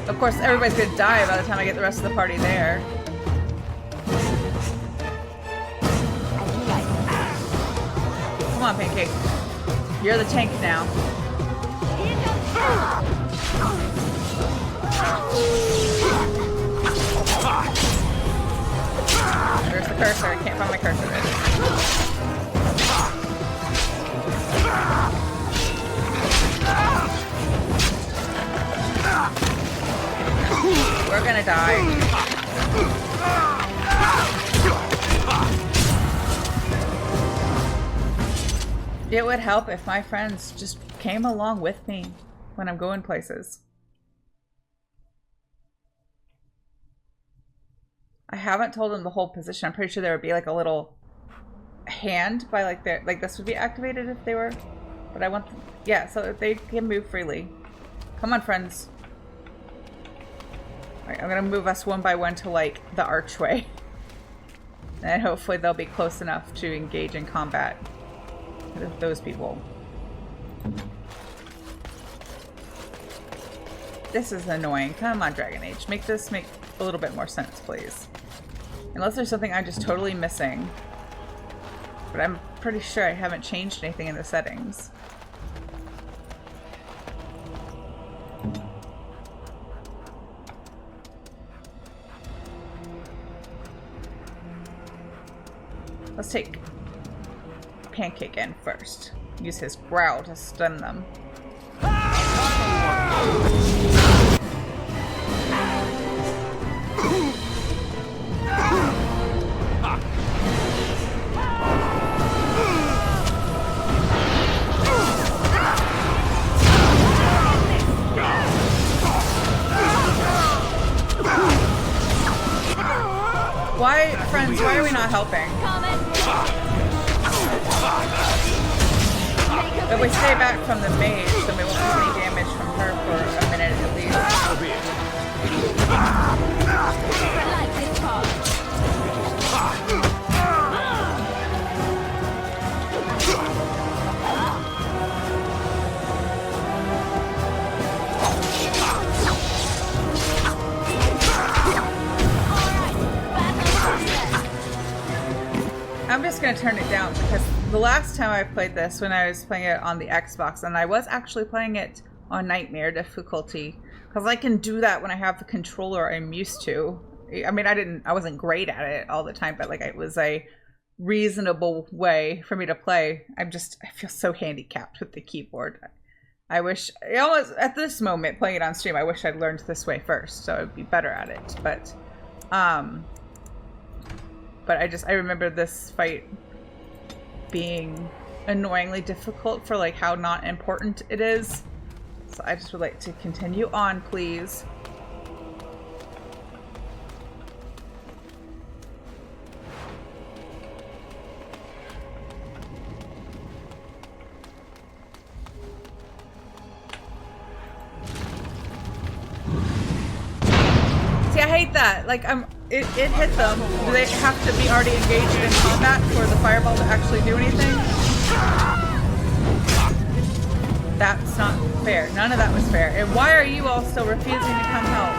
Of course, everybody's gonna die by the time I get the rest of the party there. Come on, Pancake. You're the tank now. Where's the cursor? I can't find my cursor. There it is. We're gonna die. It would help if my friends just came along with me when I'm going places. I haven't told them the whole position. I'm pretty sure there would be like a little hand by like their, like this would be activated if they were, but I want them, yeah, so they can move freely. Come on, friends. Alright, I'm gonna move us one by one to like the archway. And hopefully they'll be close enough to engage in combat with those people. This is annoying. Come on, Dragon Age. Make this make a little bit more sense, please. Unless there's something I'm just totally missing. But I'm pretty sure I haven't changed anything in the settings. Let's take Pancake in first. Use his growl to stun them. Why, friends, why are we not helping? If we stay back from the mage, then we won't have any damage from her for a minute at least. I'm just gonna turn it down because the last time I played this, when I was playing it on the Xbox, and I was actually playing it on Nightmare difficulty, because I can do that when I have the controller I'm used to. I mean, I wasn't great at it all the time, but like it was a reasonable way for me to play. I feel so handicapped with the keyboard. I wish, almost at this moment playing it on stream, I wish I'd learned this way first, so I'd be better at it. But I remember this fight being annoyingly difficult for like how not important it is. So I just would like to continue on, please. See, I hate that. Like, it hit them. Do they have to be already engaged in combat for the fireball to actually do anything? That's not fair. None of that was fair. And why are you all still refusing to come help?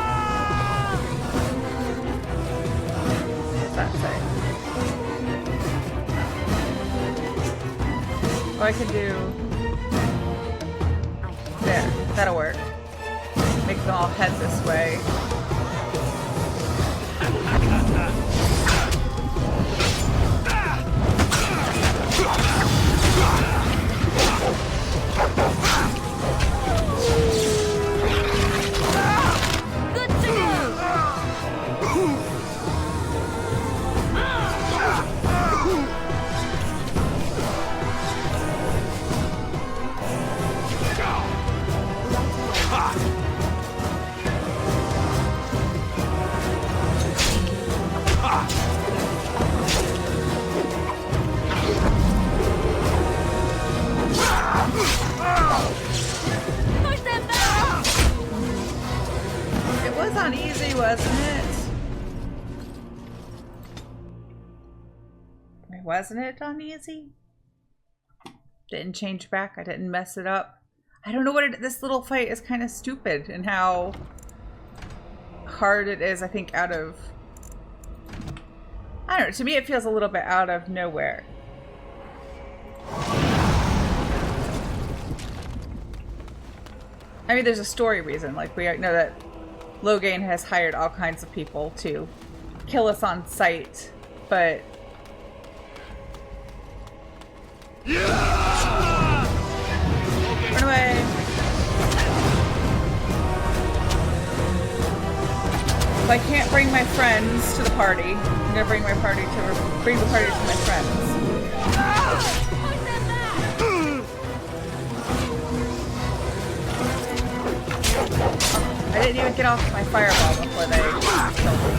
What's that say? Oh, I could do... There. That'll work. Make them all head this way. It was on easy, wasn't it? Wasn't it on easy? Didn't change back. I didn't mess it up. I don't know what this little fight is kind of stupid and how hard it is, I think, out of... I don't know. To me, it feels a little bit out of nowhere. I mean, there's a story reason. Like, we know that Logain has hired all kinds of people to kill us on sight, but... Run away! If I can't bring my friends to the party, I'm gonna bring the party to my friends. I didn't even get off my fireball before they killed me.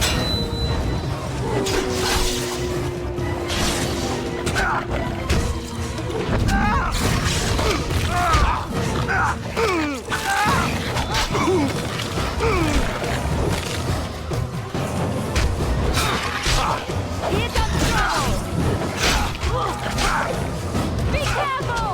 Here comes trouble! Be careful!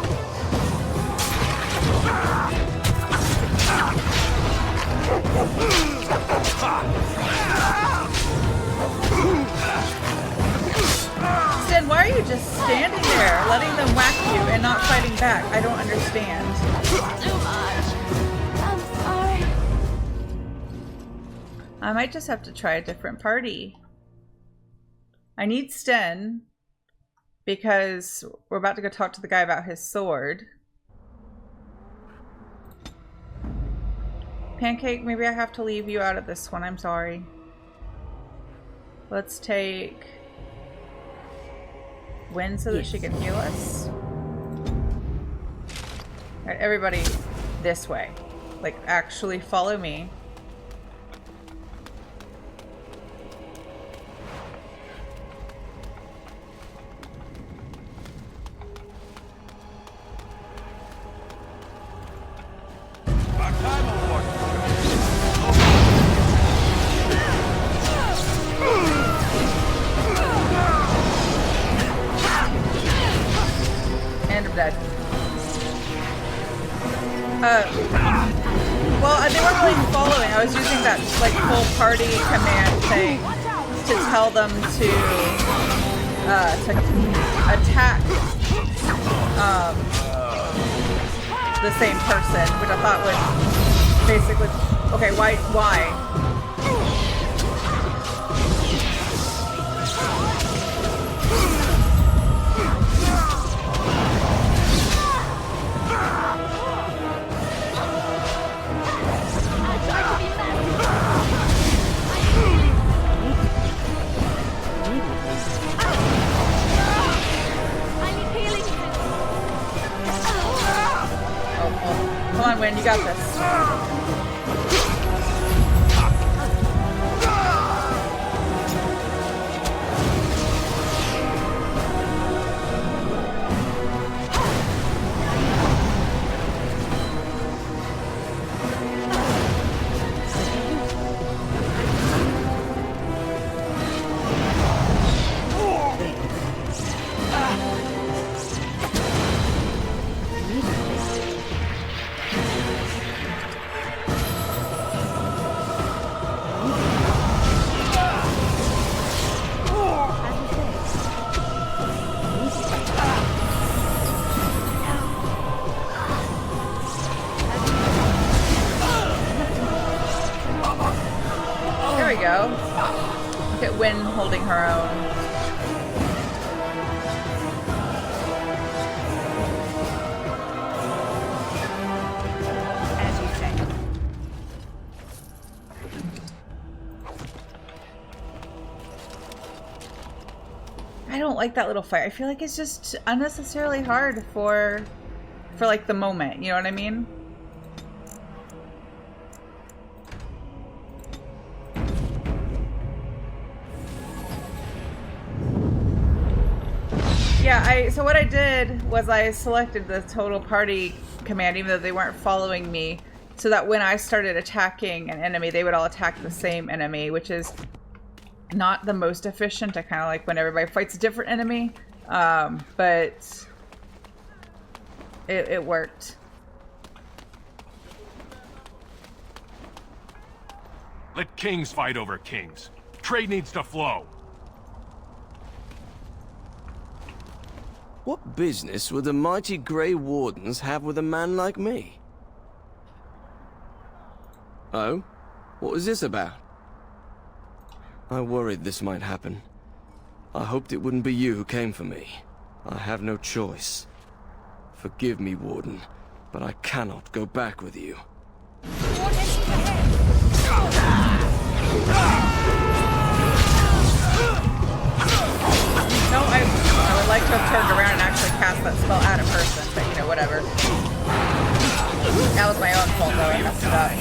and not fighting back? I don't understand. Too much. I'm sorry. I might just have to try a different party. I need Sten because we're about to go talk to the guy about his sword. Pancake, maybe I have to leave you out of this one. I'm sorry. Let's take Win so that she can heal us. Alright, everybody this way. Like, actually follow me. And I'm dead. Well, they weren't really following. I was using that like full party command thing to tell them to attack the same person, which I thought would basically. Okay, why? Come on, Win, you got this. Look at Win holding her own. As you say. I don't like that little fight. I feel like it's just unnecessarily hard for like the moment. You know what I mean? Yeah, so what I did was I selected the total party command, even though they weren't following me, so that when I started attacking an enemy, they would all attack the same enemy, which is not the most efficient. I kind of like when everybody fights a different enemy, but it worked. Let kings fight over kings. Trade needs to flow. What business would the mighty Grey Wardens have with a man like me? Oh? What was this about? I worried this might happen. I hoped it wouldn't be you who came for me. I have no choice. Forgive me, Warden, but I cannot go back with you. No, I would like to have turned around and actually cast that spell at a person, but you know, whatever. That was my own fault though, I messed it up.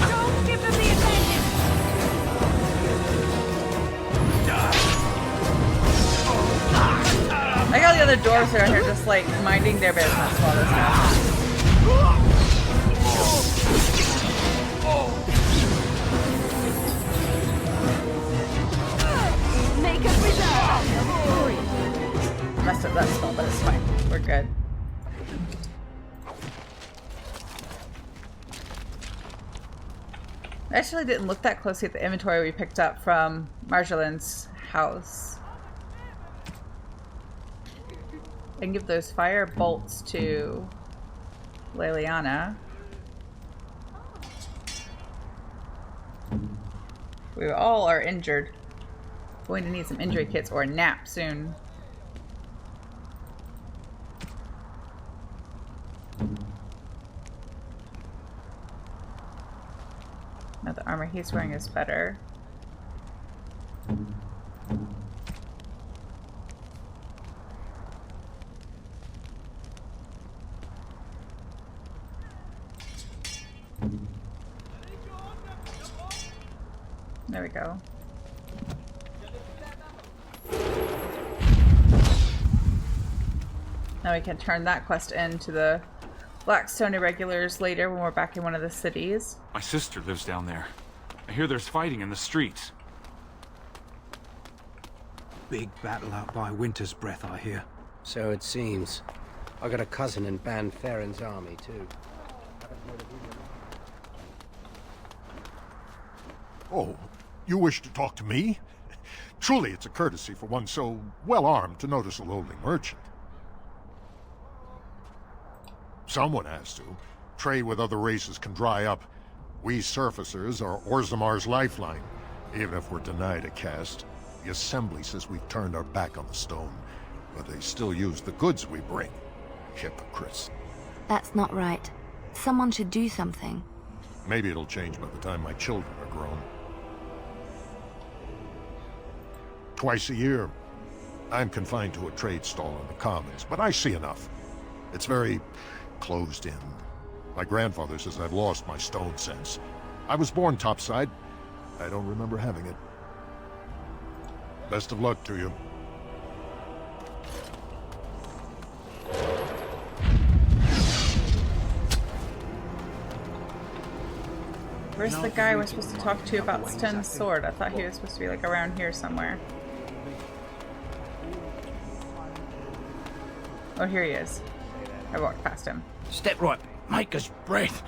Don't give them the advantage! I got the other dwarves around here just like minding their business while this happens. Make us reserve! I actually didn't look that closely at the inventory we picked up from Marjolin's house. I can give those fire bolts to Leliana. We all are injured. Going to need some injury kits or a nap soon. Now the armor he's wearing is better. There we go. Now we can turn that quest into the Blackstone Irregulars later when we're back in one of the cities. My sister lives down there. I hear there's fighting in the streets. Big battle out by Winter's Breath, I hear. So it seems. I got a cousin in Ban Farron's army, too. Oh, you wish to talk to me? Truly, it's a courtesy for one so well-armed to notice a lowly merchant. Someone has to. Trade with other races can dry up. We surfacers are Orzamar's lifeline. Even if we're denied a caste, the Assembly says we've turned our back on the stone, but they still use the goods we bring. Hypocrites. That's not right. Someone should do something. Maybe it'll change by the time my children are grown. Twice a year, I'm confined to a trade stall in the Commons, but I see enough. It's very closed in. My grandfather says I've lost my stone sense. I was born topside. I don't remember having it. Best of luck to you. Where's the guy we're supposed to talk to about Sten's sword? I thought he was supposed to be like around here somewhere. Oh, here he is. I walked past him. Step right, maker's breath.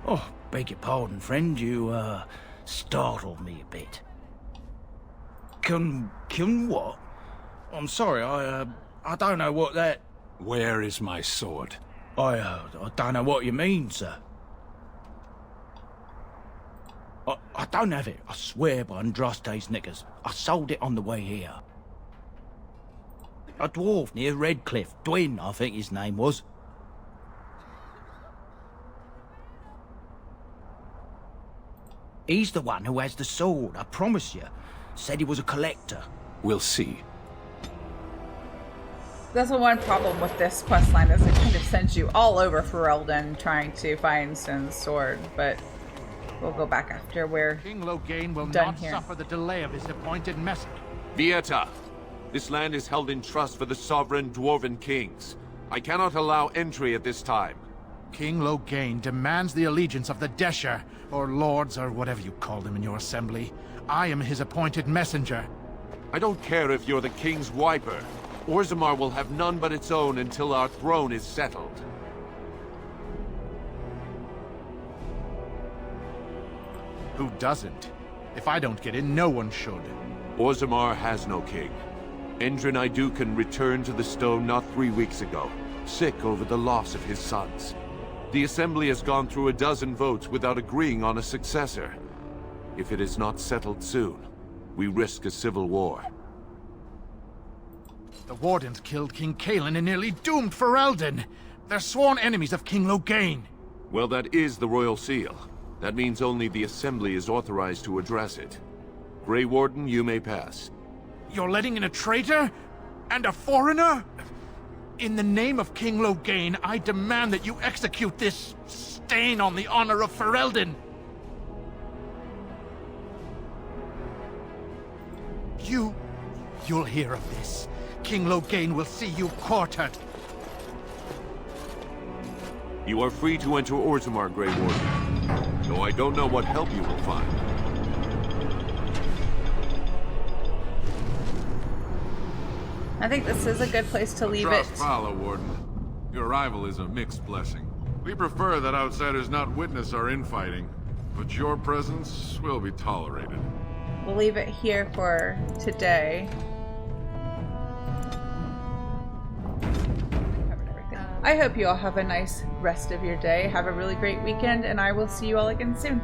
Oh, beg your pardon, friend. You, startled me a bit. Can what? I'm sorry, I don't know what that... Where is my sword? I don't know what you mean, sir. I don't have it, I swear by Andraste's knickers. I sold it on the way here. A dwarf near Redcliffe, Dwyn, I think his name was. He's the one who has the sword, I promise you. Said he was a collector. We'll see. That's the one problem with this questline is it kind of sends you all over Ferelden trying to find Sten's sword, but we'll go back after we're King Loghain will done not here. suffer the delay of his appointed messenger. Vieta, this land is held in trust for the sovereign dwarven kings. I cannot allow entry at this time. King Loghain demands the allegiance of the Desher, or lords, or whatever you call them in your assembly. I am his appointed messenger. I don't care if you're the king's wiper. Orzammar will have none but its own until our throne is settled. Who doesn't? If I don't get in, no one should. Orzammar has no king. Endrin Idukan returned to the stone not 3 weeks ago, sick over the loss of his sons. The Assembly has gone through a dozen votes without agreeing on a successor. If it is not settled soon, we risk a civil war. The Wardens killed King Cailan and nearly doomed Ferelden. They're sworn enemies of King Loghain. Well, that is the Royal Seal. That means only the Assembly is authorized to address it. Grey Warden, you may pass. You're letting in a traitor? And a foreigner? In the name of King Loghain, I demand that you execute this stain on the honor of Ferelden. You'll hear of this. King Loghain will see you quartered. You are free to enter Orzammar, Grey Warden. Though I don't know what help you will find. I think this is a good place to leave it. Follow, Warden. Your arrival is a mixed blessing. We prefer that outsiders not witness our infighting. but your presence will be tolerated. We'll leave it here for today. I hope you all have a nice rest of your day. Have a really great weekend, and I will see you all again soon.